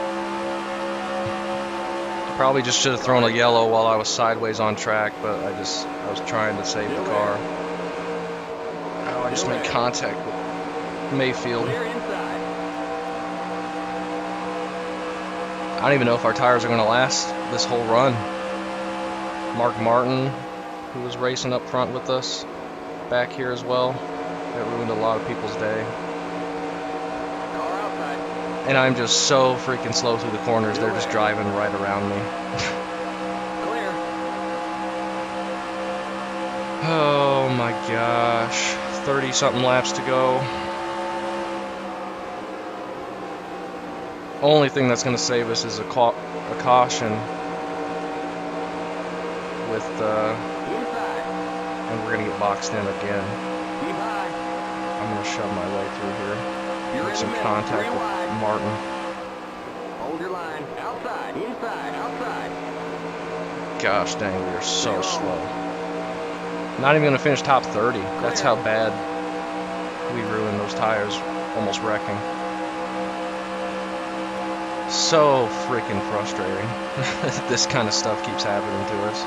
Probably just should have thrown a yellow while I was sideways on track, but I was trying to save the car. Oh, I just made contact with Mayfield.
Clear inside.
I don't even know if our tires are going to last this whole run. Mark Martin, who was racing up front with us, back here as well. That ruined a lot of people's day.
Car outside.
And I'm just so freaking slow through the corners. They're just driving right around me.
Clear.
Oh my gosh. 30-something laps to go. Only thing that's going to save us is a caution with
Inside.
and we're going to get boxed in again.
Keep high.
I'm going to shove my way through here.
You're
Make
in
some
the middle.
contact
3
with
wide.
Martin.
Hold your line. Outside. Inside. Outside.
Gosh dang, we are so slow. Not even going to finish top 30. That's how bad we ruined those tires, almost wrecking. So freaking frustrating. This kind of stuff keeps happening to us.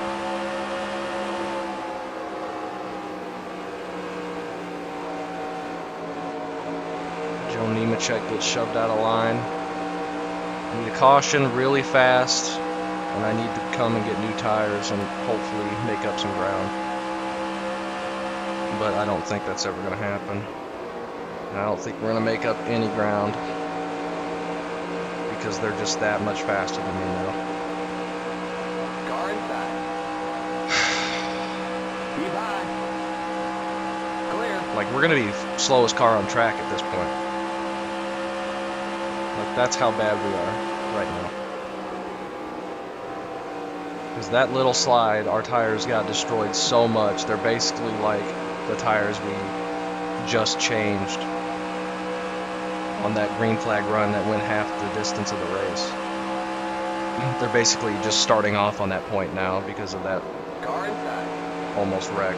Joe Nemechek gets shoved out of line. I need a caution really fast, and I need to come and get new tires and hopefully make up some ground. But I don't think that's ever going to happen. And I don't think we're going to make up any ground because they're just that much faster than me now.
Car inside. Keep high. Clear.
Like, we're going to be slowest car on track at this point. Like, that's how bad we are right now. Because that little slide, our tires got destroyed so much. They're basically like the tires we just changed on that green flag run that went half the distance of the race. They're basically just starting off on that point now because of that
Car inside.
almost wreck.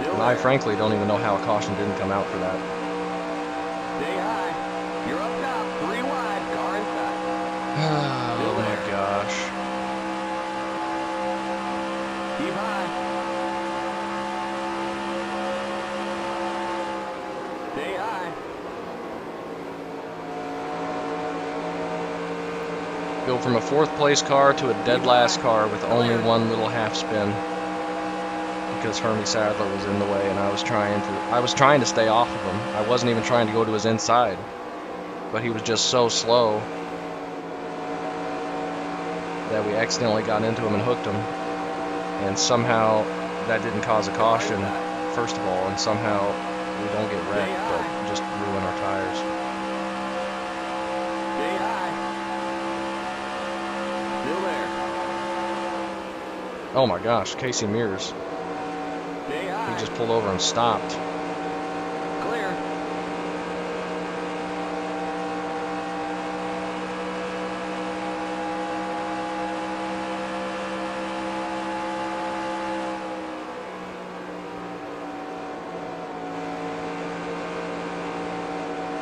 Still
And I
there.
frankly don't even know how a caution didn't come out for that.
Stay high. You're up top. 3 wide. Car inside.
Oh my gosh.
Keep high. Stay high.
Go from a 4th place car to a dead last car with only one little half spin because Hermie Sadler was in the way, and I was trying to stay off of him. I wasn't even trying to go to his inside, but he was just so slow that we accidentally got into him and hooked him, and somehow that didn't cause a caution first of all, and somehow we don't get wrecked but just ruin our tires.
Stay high. Still there.
Oh my gosh, Casey Mears,
Stay high.
he just pulled over and stopped.
Clear.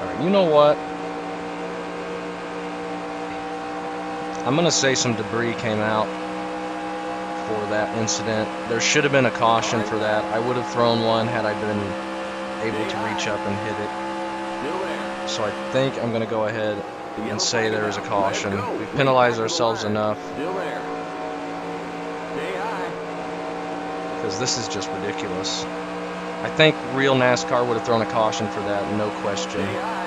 Alright, you know what? I'm gonna say some debris came out for that incident. There should have been a caution for that. I would have thrown one had I been able to reach up and hit it.
Still there.
So I think I'm gonna go ahead and say there is a caution. We've penalized ourselves enough
Still there. Stay high.
because this is just ridiculous. I think real NASCAR would have thrown a caution for that, no question.
Stay high.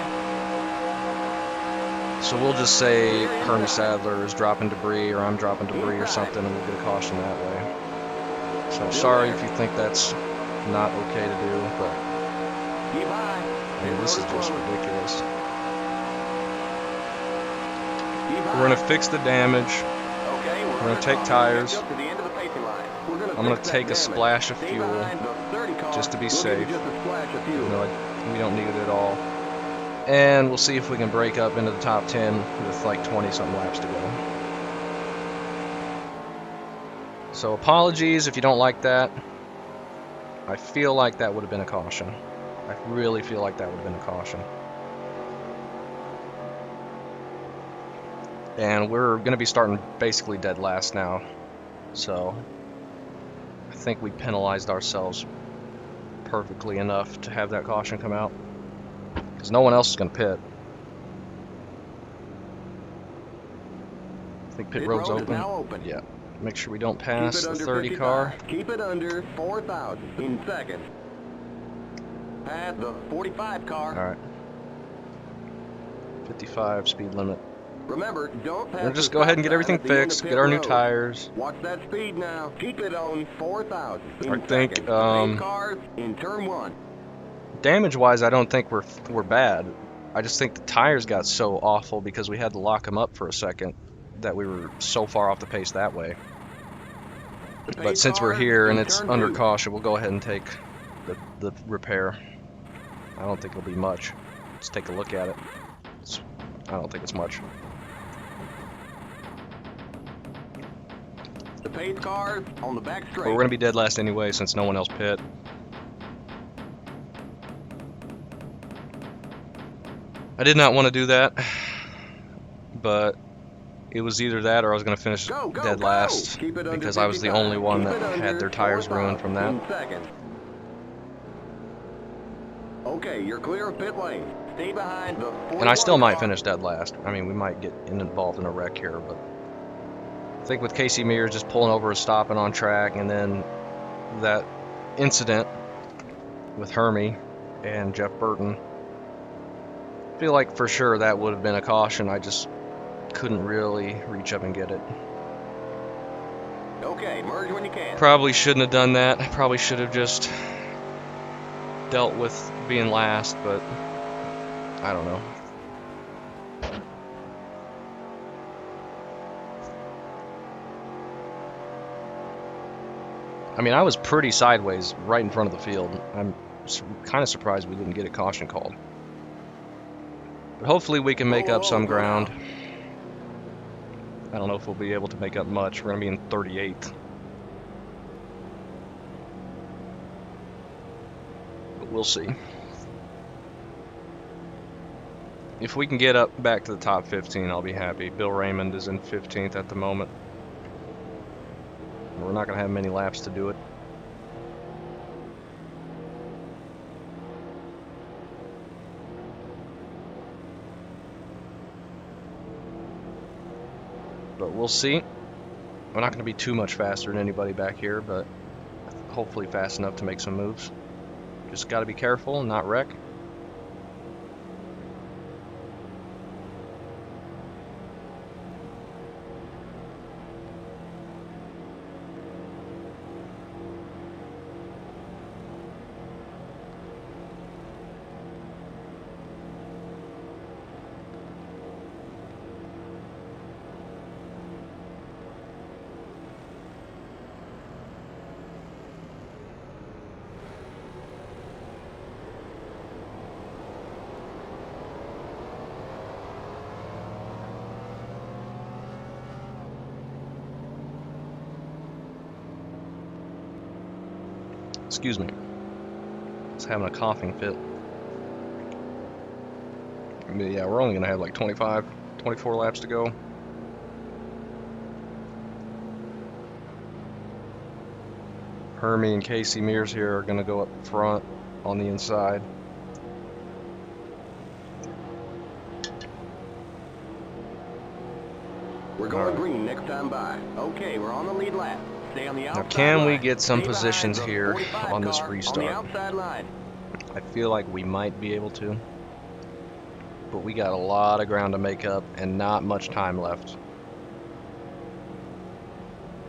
So we'll just say Hermie Sadler is dropping debris or I'm dropping debris or something, and we'll get a caution that way. So sorry if you think that's not okay to do, but
Keep high.
I mean, this is just ridiculous.
Keep high.
We're going to fix the damage.
Okay,
we're gonna take tires.
Up to the end of the pacing line. We're gonna
I'm going
fix
to
that
take a
damage.
splash of
Stay
fuel,
behind the 30 car.
just to be
We'll give
safe.
you just a splash of fuel.
even though we don't need it at all. And we'll see if we can break up into the top 10 with like 20-something laps to go. So apologies if you don't like that. I feel like that would have been a caution. I really feel like that would have been a caution. And we're going to be starting basically dead last now. So I think we penalized ourselves perfectly enough to have that caution come out. Because no one else is going to pit. I think pit road's
road is
open.
now open.
Yeah. Make sure we don't
Keep
pass
it
the
under
30
55.
car.
Keep it under 4,000 in seconds. Pass the 45 car.
Alright. 55 speed limit.
Remember, don't pass.
We'll just
the
go ahead and
stop
get everything
sign at the end of
fixed,
pit
get our new
road.
tires.
Watch that speed now. Keep it on 4,000 in
I think,
seconds. The pace cars in turn 1.
Damage-wise, I don't think we're bad. I just think the tires got so awful because we had to lock them up for a second that we were so far off the pace that way.
The
But
pace
since we're
cars
here and
in
it's
turn
under
2.
caution, we'll go ahead and take the repair. I don't think it'll be much. Let's take a look at it. I don't think it's much.
The pace cars on the back straight.
But we're going to be dead last anyway since no one else pit. I did not want to do that. but it was either that or I was going to finish dead last because I was the only one that had their tires ruined from that.
Okay, you're clear of pit lane. Stay behind the 41
And I still might
car.
finish dead last. I mean, we might get involved in a wreck here, but I think with Casey Mears just pulling over and stopping on track, and then that incident with Hermie and Jeff Burton, I feel like for sure that would have been a caution. I just couldn't really reach up and get it.
Okay, merge when you can.
Probably shouldn't have done that. I probably should have just dealt with being last, but I don't know. I mean, I was pretty sideways right in front of the field. I'm kind of surprised we didn't get a caution called. But hopefully we can make up some ground. I don't know if we'll be able to make up much. We're going to be in 38th. But we'll see. If we can get up back to the top 15, I'll be happy. Bill Raymond is in 15th at the moment. We're not going to have many laps to do it. But we'll see. We're not going to be too much faster than anybody back here, but hopefully fast enough to make some moves. Just got to be careful and not wreck. Excuse me. I was having a coughing fit. But yeah, we're only going to have like 24 laps to go. Hermie and Casey Mears here are going to go up front on the inside.
We're going green next time by. Okay, we're on the lead lap. Stay on the outside
Now, can we
line.
get some
Stay
positions
behind the
here
45
on this
car
restart?
On the outside line.
I feel like we might be able to. But we got a lot of ground to make up and not much time left.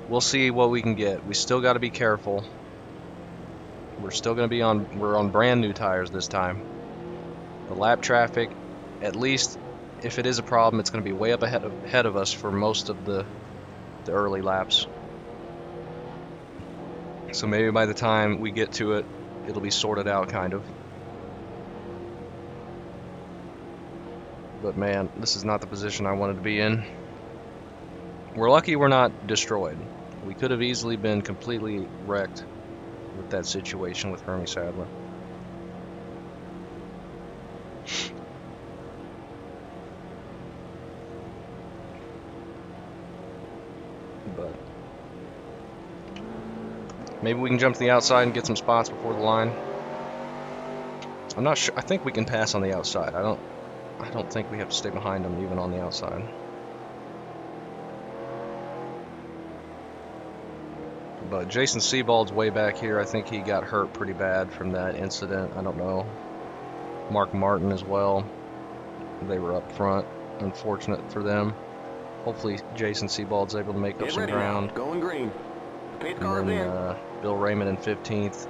We'll see what we can get. We still got to be careful. We're still going to be we're on brand new tires this time. The lap traffic, at least if it is a problem, it's going to be way up ahead of us for most of the early laps. So maybe by the time we get to it, it'll be sorted out, kind of. But man, this is not the position I wanted to be in. We're lucky we're not destroyed. We could have easily been completely wrecked with that situation with Hermie Sadler. But maybe we can jump to the outside and get some spots before the line. I'm not sure. I think we can pass on the outside. I don't think we have to stay behind them even on the outside. But Jason Sebald's way back here. I think he got hurt pretty bad from that incident. I don't know. Mark Martin as well. They were up front. Unfortunate for them. Hopefully Jason Sebald's able to make up some ground.
Now. Going green. Pace cars
And
in.
then Bill Raymond in 15th.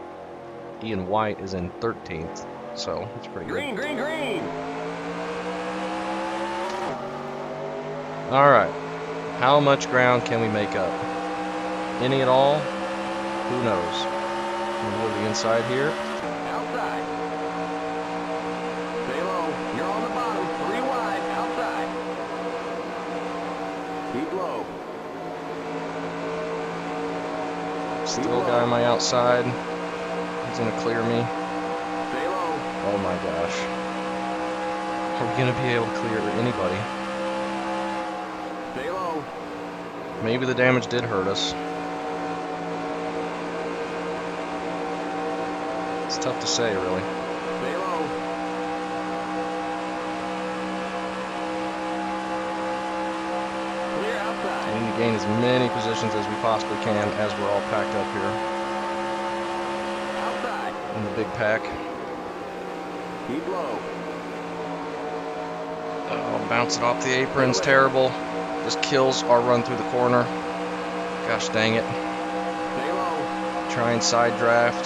Ian White is in 13th. So it's pretty
Green,
good.
green, green.
Alright. How much ground can we make up? Any at all? Who knows? We'll go to the inside here.
Outside. Stay low. You're on the bottom. 3 wide. Outside. Keep low.
Still a guy on my outside. He's gonna clear me.
Stay low.
Oh my gosh. Are we gonna be able to clear anybody?
low.
Maybe the damage did hurt us. It's tough to say, really.
Stay low. Clear outside.
We need to gain as many positions as we possibly can as we're all packed up here
Outside.
in the big pack.
Keep low.
Oh, bounce it off the apron's terrible. Just kills our run through the corner. Gosh dang it.
Stay low.
Try and side draft.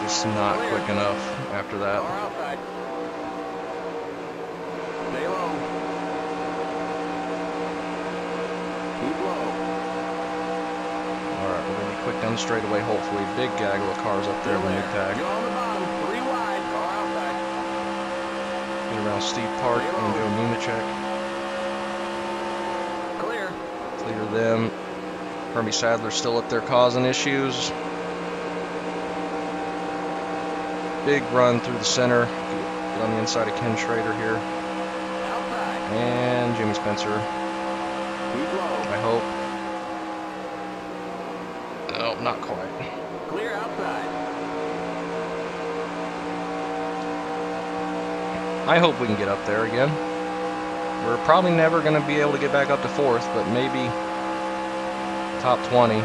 Just not
Clear.
quick enough after
Car
that.
outside. Stay low. Keep low.
Alright, we're going to be quick down the straightaway, hopefully. Big gaggle of cars up there in the mid pack.
You're on the bottom. 3 wide. Car outside.
Get around Steve Park and Joe Nemechek.
Clear.
Clear them. Hermie Sadler's still up there causing issues. Big run through the center. Get on the inside of Ken Schrader here.
Outside.
And Jimmy Spencer,
Keep low.
I hope. No, not quite.
Clear outside.
I hope we can get up there again. We're probably never going to be able to get back up to 4th, but maybe top 20.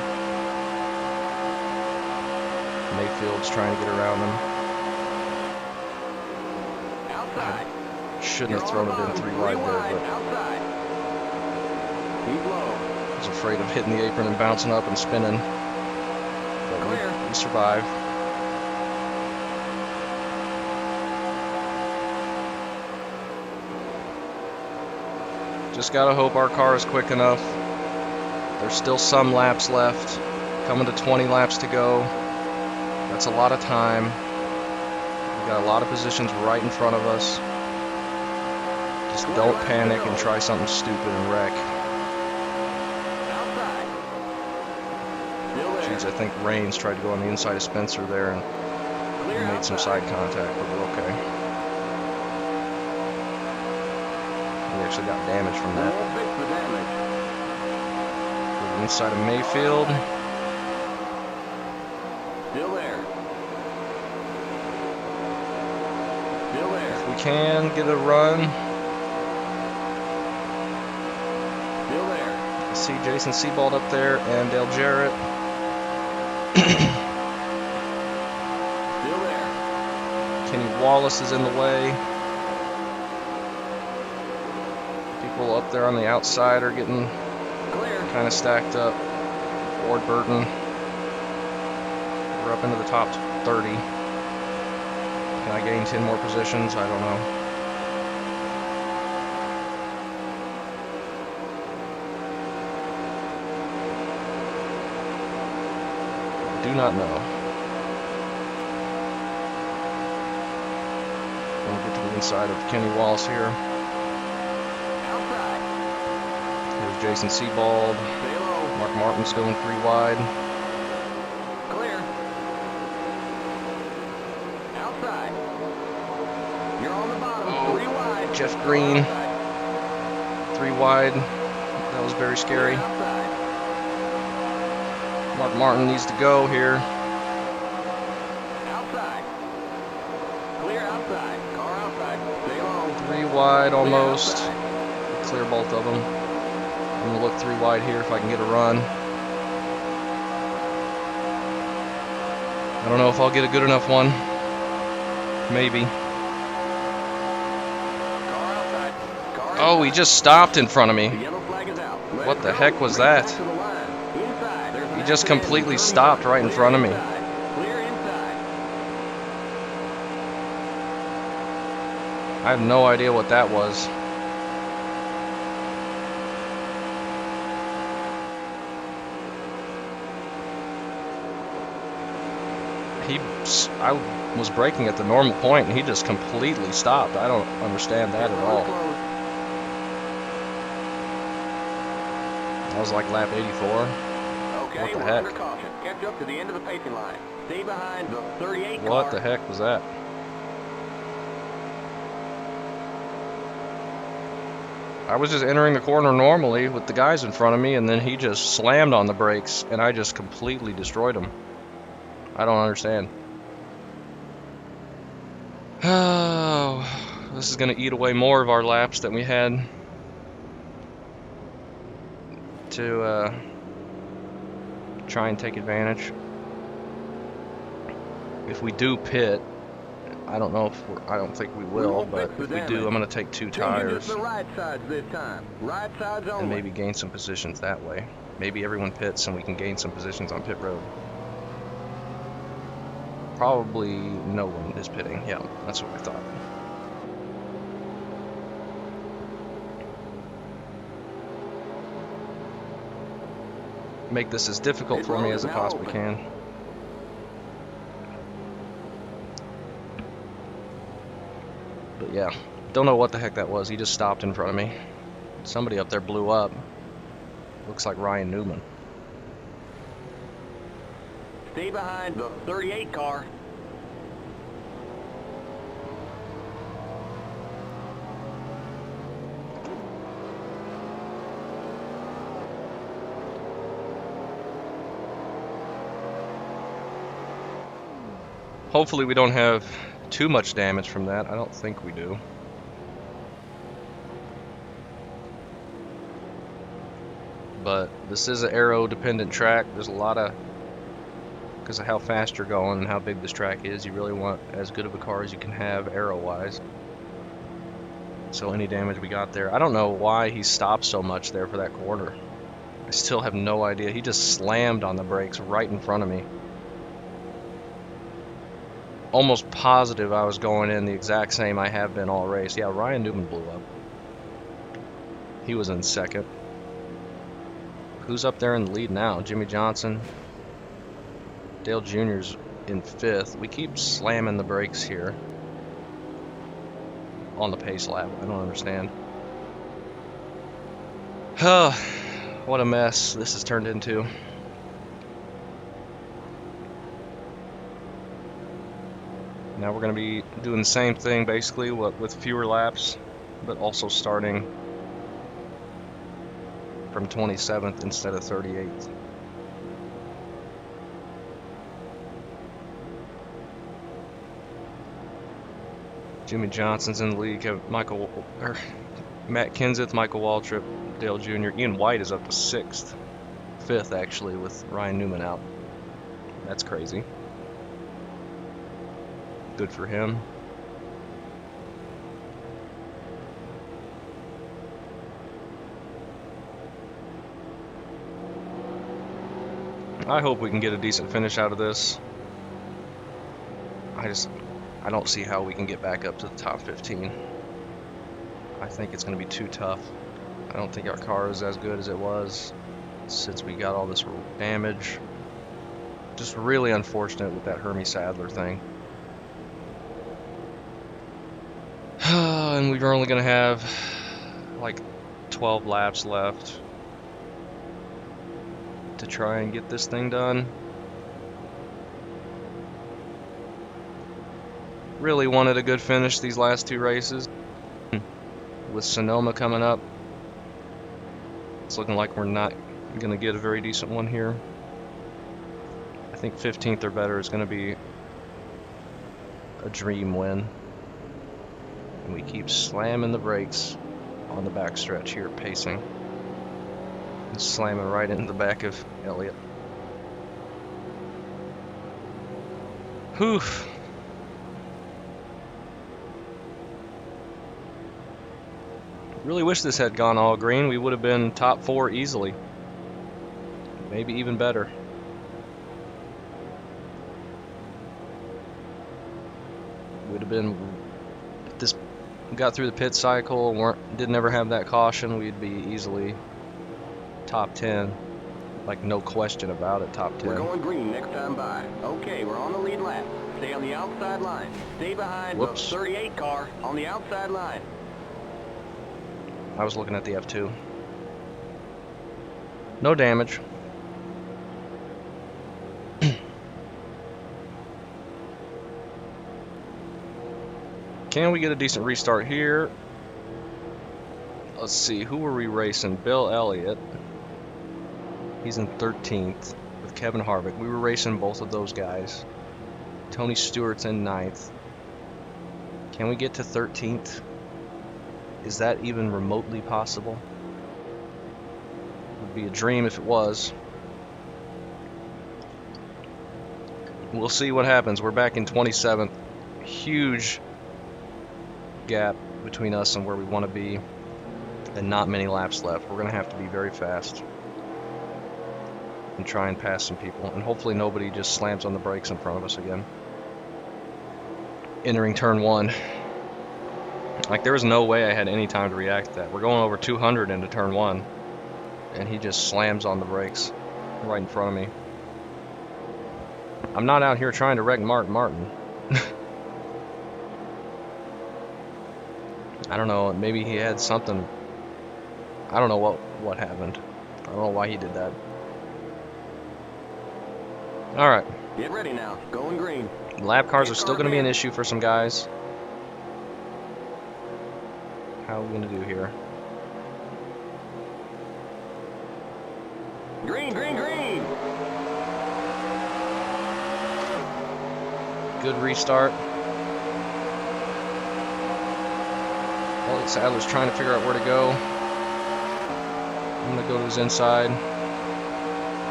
Mayfield's trying to get around them.
Outside.
Shouldn't have thrown it in 3 wide there, but
Outside. Keep low.
I was afraid of hitting the apron and bouncing up and spinning. But
Clear.
we survived. Just gotta hope our car is quick enough. There's still some laps left. Coming to 20 laps to go. That's a lot of time. We got a lot of positions right in front of us. Just don't panic and try something stupid and wreck.
Outside. Still there.
Jeez, I think Raines tried to go on the inside of Spencer there and
Clear
made some
outside.
side contact, but we're okay. We actually got damage from that.
Won't fix the damage.
To the inside of Mayfield.
Still there. Still there.
If we can get a run.
Still there.
I see Jason Sebald up there and Dale Jarrett.
Still there.
Kenny Wallace is in the way. People up there on the outside are getting
Clear.
kind of stacked up. Ward Burton. We're up into the top 30. Can I gain 10 more positions? I don't know. Do not know. We'll get to the inside of Kenny Wallace here.
Outside.
Here's Jason Sebald.
Stay low.
Mark Martin's going 3 wide.
Clear. Outside. You're on the bottom.
Oh,
3 wide.
Jeff
Car
Green.
outside.
3 wide. That was very scary.
Clear outside.
Mark Martin needs to go here.
Outside. Clear outside. Car outside. Stay low.
3 wide
Clear
almost.
outside.
Clear both of them. I'm gonna look 3 wide here if I can get a run. I don't know if I'll get a good enough one. Maybe.
Car outside. Car
Oh, he
inside.
just stopped in front of
The
me.
yellow flag is out. Let
What
it
the
go.
heck was
Bring it
that?
back to the line. Inside. There's an
He just
accident.
completely
Turning
stopped right in
clear
front of me.
inside. Clear inside.
I have no idea what that was. I was braking at the normal point and he just completely stopped. I don't understand that at all. That was like lap 84.
Okay,
What the
we're
heck?
under caution. Catch up to the end of the pacing line. Stay behind the 38 car.
What the heck was that? I was just entering the corner normally with the guys in front of me, and then he just slammed on the brakes, and I just completely destroyed him. I don't understand. Oh, this is going to eat away more of our laps that we had to try and take advantage. If we do pit, I don't know if I don't think we will, but if we do, I'm going to take 2 tires
The right sides this time. Right sides only.
and maybe gain some positions that way. Maybe everyone pits and we can gain some positions on pit road. Probably no one is pitting. Yeah, that's what I thought. Make this as difficult for me as I possibly can. But yeah, don't know what the heck that was. He just stopped in front of me. Somebody up there blew up. Looks like Ryan Newman.
Stay behind the 38 car.
Hopefully we don't have too much damage from that. I don't think we do. But this is an aero dependent track. There's a lot of, because of how fast you're going and how big this track is, you really want as good of a car as you can have aero wise. So any damage we got there, I don't know why he stopped so much there for that corner. I still have no idea. He just slammed on the brakes right in front of me. Almost positive I was going in the exact same I have been all race. Yeah, Ryan Newman blew up. He was in second. Who's up there in the lead now? Jimmy Johnson. Dale Jr.'s in 5th. We keep slamming the brakes here on the pace lap. I don't understand. What a mess this has turned into. Now we're going to be doing the same thing basically with fewer laps, but also starting from 27th instead of 38th. Jimmy Johnson's in the league. Matt Kenseth, Michael Waltrip, Dale Jr. Ian White is up to 6th, 5th actually, with Ryan Newman out. That's crazy. Good for him. I hope we can get a decent finish out of this. I don't see how we can get back up to the top 15. I think it's going to be too tough. I don't think our car is as good as it was since we got all this damage. Just really unfortunate with that Hermie Sadler thing. And we're only going to have like 12 laps left to try and get this thing done. Really wanted a good finish these last 2 races. With Sonoma coming up, it's looking like we're not going to get a very decent one here. I think 15th or better is going to be a dream win. And we keep slamming the brakes on the backstretch here, pacing. And slamming right into the back of Elliott. Whew. Really wish this had gone all green. We would have been top 4 easily. Maybe even better. Would have been, if this got through the pit cycle, didn't ever have that caution, we'd be easily top 10. Like, no question about it, top 10.
We're going green next time by. Okay, we're on the lead lap. Stay on the outside line. Stay behind the 38 car on the outside line.
I was looking at the F2. No damage. Can we get a decent restart here? Let's see, who were we racing? Bill Elliott. He's in 13th with Kevin Harvick. We were racing both of those guys. Tony Stewart's in 9th. Can we get to 13th? Is that even remotely possible? It would be a dream if it was. We'll see what happens. We're back in 27th. Huge gap between us and where we want to be, and not many laps left. We're going to have to be very fast and try and pass some people, and hopefully nobody just slams on the brakes in front of us again. Entering turn 1. Like, there was no way I had any time to react to that. We're going over 200 into turn 1, and he just slams on the brakes right in front of me. I'm not out here trying to wreck Mark Martin. I don't know, maybe he had something. I don't know what happened. I don't know why he did that. Alright.
Get ready now. Going green.
Lap cars are still going to be an issue for some guys. How are we going to do here?
Green, green, green.
Good restart. Elliott Sadler's trying to figure out where to go. I'm going to go to his inside.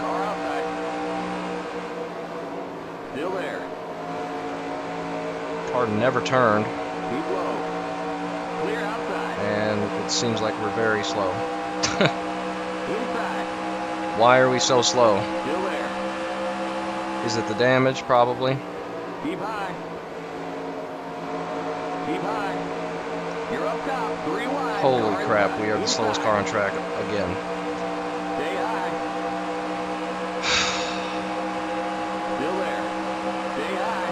Car outside. Still there.
Car never turned.
Keep low. Clear outside.
And it seems like we're very slow.
Inside.
Why are we so slow?
Still there.
Is it the damage? Probably.
Keep high. Keep high. You're up top. 3 wide.
Holy
Car
crap,
inside.
we are the slowest
Inside.
car on track again.
Stay high. Still there. Stay high.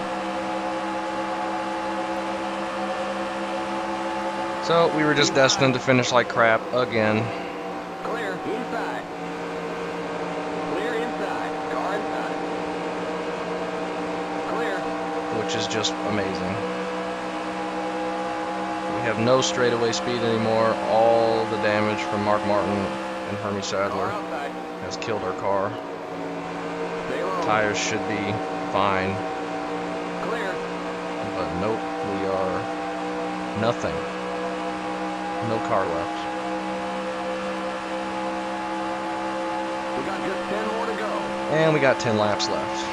So we were just destined to finish like crap again.
Clear. Inside. Clear inside. Car inside. Clear.
Which is just amazing. We have no straightaway speed anymore. All the damage from Mark Martin and Hermie
Car
Sadler
outside.
has killed our car.
Stay low.
Tires should be fine,
Clear.
but nope, we are nothing. No car left.
We got just 10 more to go.
And we got 10 laps left.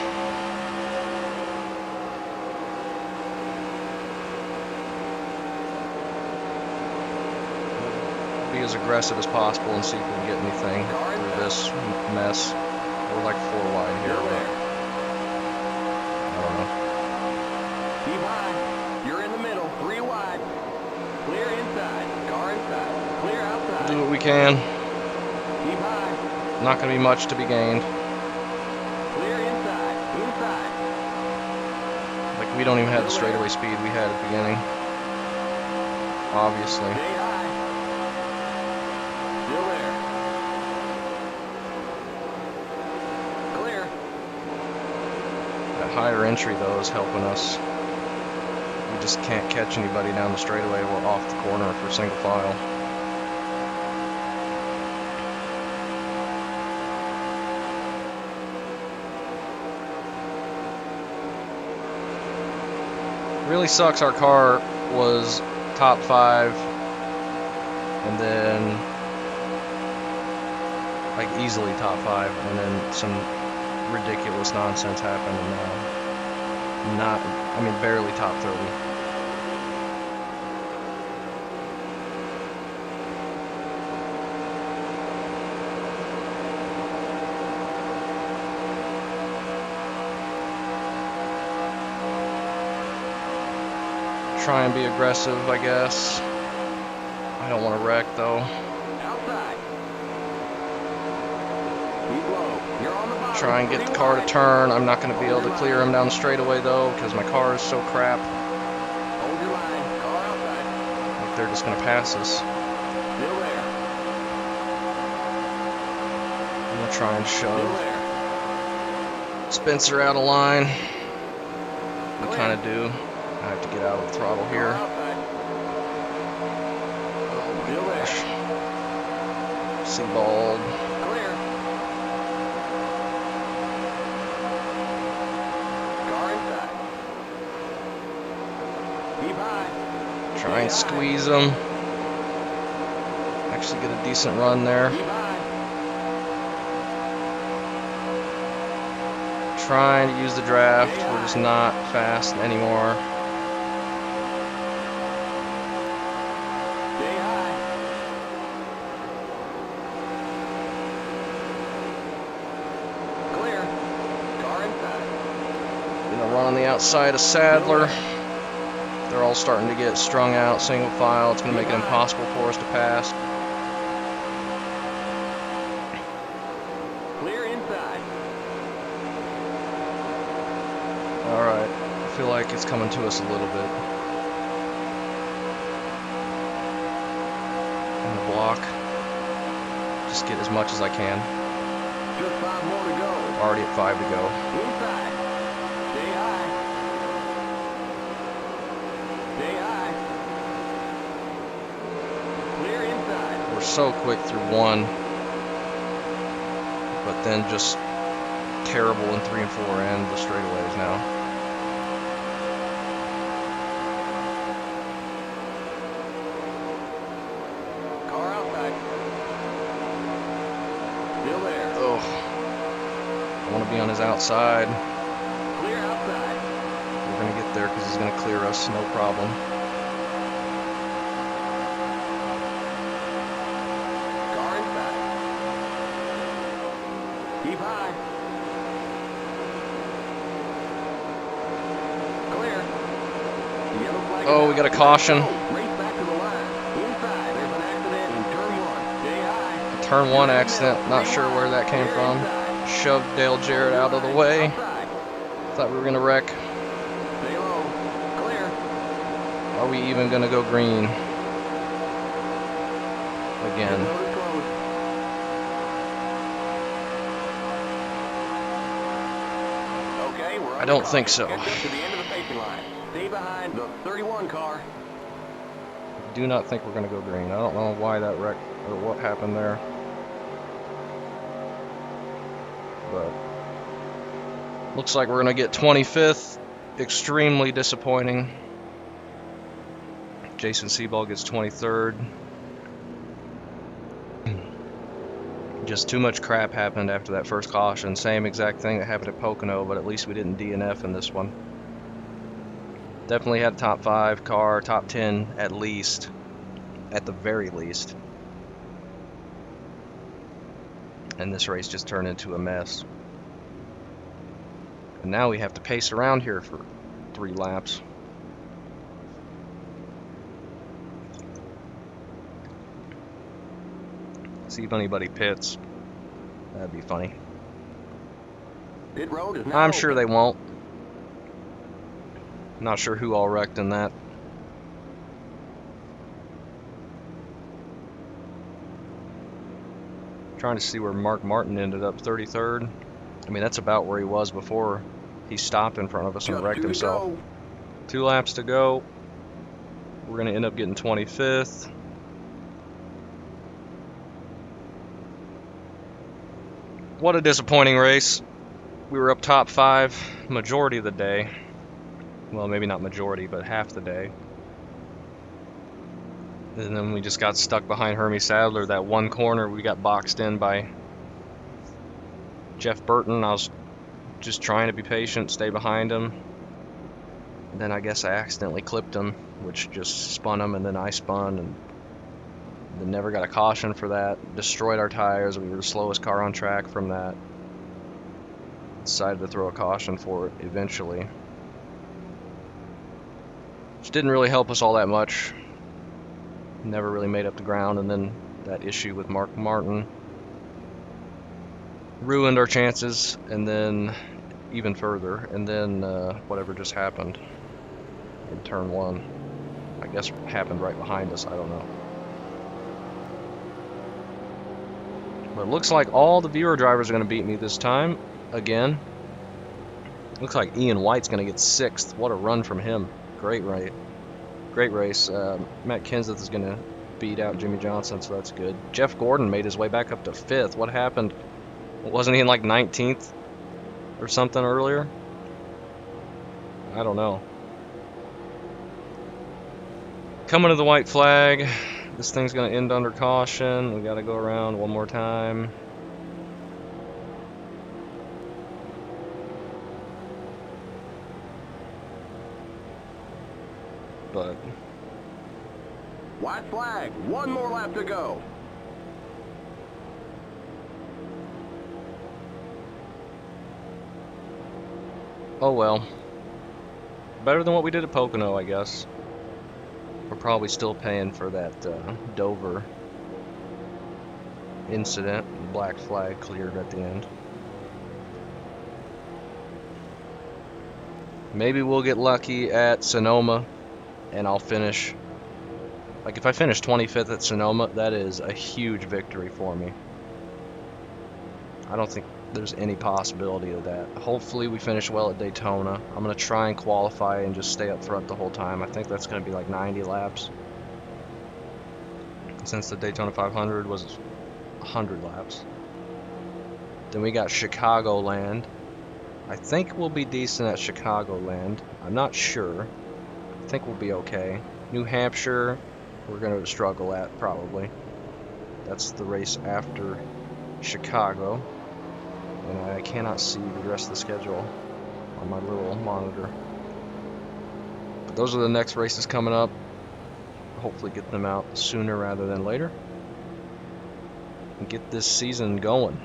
Be as aggressive as possible and see if we can get anything through this mess. We're like 4 wide here,
Still
but
there.
I don't know.
Keep high. You're in the middle. 3 wide. Clear inside. Car inside. Clear outside.
Do what we can.
Keep high.
Not going to be much to be gained.
Clear inside. Inside.
Like, we don't even have the straightaway speed we had at the beginning. Obviously.
Stay high. Still there. Clear.
That higher entry, though, is helping us. We just can't catch anybody down the straightaway. We're off the corner for single file. Really sucks our car was top 5 and then like easily top 5 and then some ridiculous nonsense happened and barely top 30. Try and be aggressive, I guess. I don't want to wreck though.
Outside. Keep low. You're on the bottom.
Try and get the car to turn. I'm not going to be able to clear him down the straightaway though because my car is so crap.
Hold your line. Car outside.
Like they're just going to pass us.
Still there.
I'm going to try and
Still
shove
there.
Spencer out of line. We
Clear.
kind of do. I have to get out of the throttle here.
Car outside. Still there.
Sebald.
Clear. Car inside. Keep high.
Try and squeeze them. Actually get a decent run there.
Keep high.
Trying to use the draft. We're just not fast anymore.
Stay high. Clear. Car inside.
Gonna run on the outside of Sadler. They're all starting to get strung out, single file. It's gonna make it impossible for us to pass.
Clear inside.
Alright, I feel like it's coming to us a little bit. In the block. Just get as much as I can.
Just 5 more to go.
Already at 5 to go.
Inside. Stay high. Stay high. Clear inside.
We're so quick through 1. But then just terrible in 3 and 4 and the straightaways now.
Car outside. Still there.
Oh, I want to be on his outside.
Clear outside.
We're going to get there because he's going to clear us, no problem.
Car inside. Keep high. Clear. The yellow flag
Oh,
is
we
out.
got a caution.
Race back to the line. Inside. There's an accident in turn 1. Stay high.
Turn 1 accident, not sure where that came from. Shoved Dale Jarrett out of the way.
Outside.
Thought we were going to wreck.
Stay low. Clear.
Are we even going to go green? Again.
Road is closed. Okay, we're
I don't
on
think so.
Catch up to the end of the pacing line. Stay behind the 31 car.
Do not think we're going to go green. I don't know why that wreck or what happened there. But looks like we're going to get 25th. Extremely disappointing. Jason Sebald gets 23rd. Just too much crap happened after that first caution. Same exact thing that happened at Pocono, but at least we didn't DNF in this one. Definitely had a top 5 car, top 10 at least, at the very least. And this race just turned into a mess. And now we have to pace around here for 3 laps. See if anybody pits. That'd be funny.
Pit road is now
I'm sure they
open.
won't. Not sure who all wrecked in that. Trying to see where Mark Martin ended up, 33rd. I mean, that's about where he was before he stopped in front of us and
Just
wrecked
2 to
himself.
go.
2 laps to go. We're going to end up getting 25th. What a disappointing race. We were up top 5 majority of the day. Well, maybe not majority, but half the day. And then we just got stuck behind Hermie Sadler. That one corner, we got boxed in by Jeff Burton. I was just trying to be patient, stay behind him. And then I guess I accidentally clipped him, which just spun him, and then I spun, and then never got a caution for that. Destroyed our tires. We were the slowest car on track from that. Decided to throw a caution for it eventually. Which didn't really help us all that much. Never really made up the ground, and then that issue with Mark Martin ruined our chances, and then even further, and then whatever just happened in turn 1, I guess happened right behind us, I don't know. But it looks like all the viewer drivers are going to beat me this time, again. Looks like Ian White's going to get 6th. What a run from him. Great race. Great race. Matt Kenseth is going to beat out Jimmy Johnson, so that's good. Jeff Gordon made his way back up to 5th. What happened? Wasn't he in like 19th or something earlier? I don't know. Coming to the white flag. This thing's going to end under caution. We got to go around one more time. But
white flag, one more lap to go.
oh well. Better than what we did at Pocono, I guess. We're probably still paying for that Dover incident. Black flag cleared at the end. Maybe we'll get lucky at Sonoma and I'll finish. Like, if I finish 25th at Sonoma, that is a huge victory for me. I don't think there's any possibility of that. Hopefully we finish well at Daytona. I'm going to try and qualify and just stay up front the whole time. I think that's going to be like 90 laps. Since the Daytona 500 was 100 laps. Then we got Chicagoland. I think we'll be decent at Chicagoland. I'm not sure. I think we'll be okay. New Hampshire, we're going to struggle at probably. That's the race after Chicago. And I cannot see the rest of the schedule on my little monitor. But those are the next races coming up. Hopefully get them out sooner rather than later. And get this season going.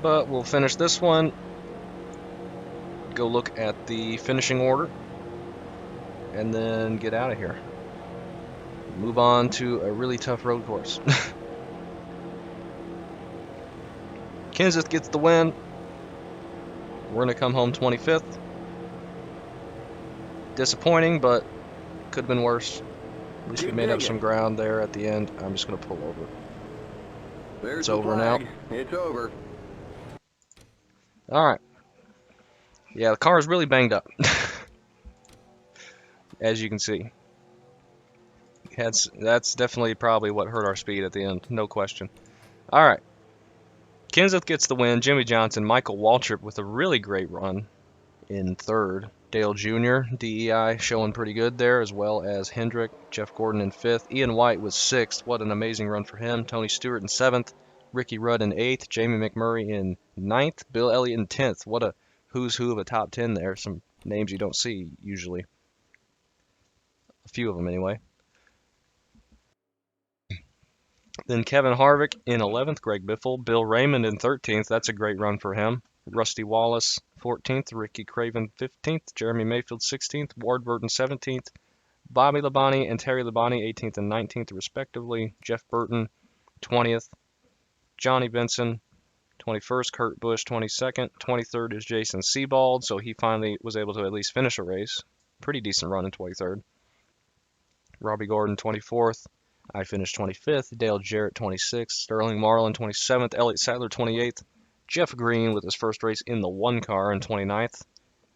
But we'll finish this one. Go look at the finishing order. And then get out of here. Move on to a really tough road course. Kenseth gets the win. We're going to come home 25th. Disappointing, but could have been worse. At least we made up some ground there at the end. I'm just going to pull over. It's over now.
It's over.
Alright. Yeah, the car is really banged up. As you can see. That's definitely probably what hurt our speed at the end. No question. Alright. Kenseth gets the win. Jimmy Johnson, Michael Waltrip with a really great run in 3rd. Dale Jr., DEI, showing pretty good there, as well as Hendrick, Jeff Gordon in 5th. Ian White was 6th. What an amazing run for him. Tony Stewart in 7th. Ricky Rudd in 8th. Jamie McMurray in 9th. Bill Elliott in 10th. What a who's who of a top 10 there. Some names you don't see usually. A few of them anyway. Then Kevin Harvick in 11th, Greg Biffle. Bill Raymond in 13th. That's a great run for him. Rusty Wallace 14th. Ricky Craven 15th. Jeremy Mayfield 16th. Ward Burton 17th. Bobby Labonte and Terry Labonte 18th and 19th respectively. Jeff Burton 20th. Johnny Benson 21st. Kurt Busch 22nd. 23rd is Jason Sebald, so he finally was able to at least finish a race. Pretty decent run in 23rd. Robbie Gordon 24th. I finished 25th. Dale Jarrett 26th. Sterling Marlin 27th. Elliott Sadler 28th. Jeff Green with his first race in the 1 car in 29th.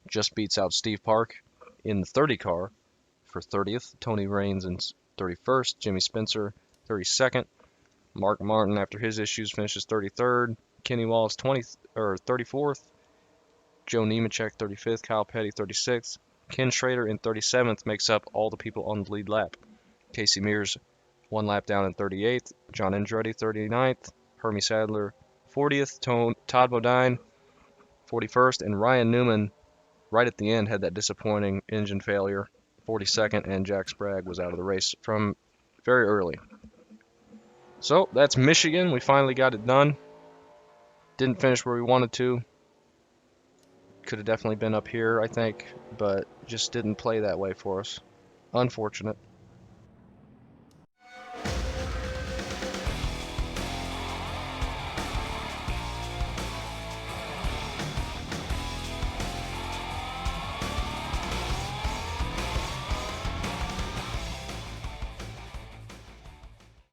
Just beats out Steve Park in the 30 car for 30th. Tony Raines in 31st. Jimmy Spencer 32nd. Mark Martin, after his issues, finishes 33rd. Kenny Wallace 34th. Joe Nemechek 35th. Kyle Petty 36th. Ken Schrader in 37th makes up all the people on the lead lap. Casey Mears 1 lap down in 38th. John Andretti 39th. Hermie Sadler 40th. Todd Bodine 41st. And Ryan Newman right at the end had that disappointing engine failure, 42nd. And Jack Sprague was out of the race from very early. So that's Michigan. We finally got it done. Didn't finish where we wanted to. Could have definitely been up here, I think, but just didn't play that way for us. Unfortunate.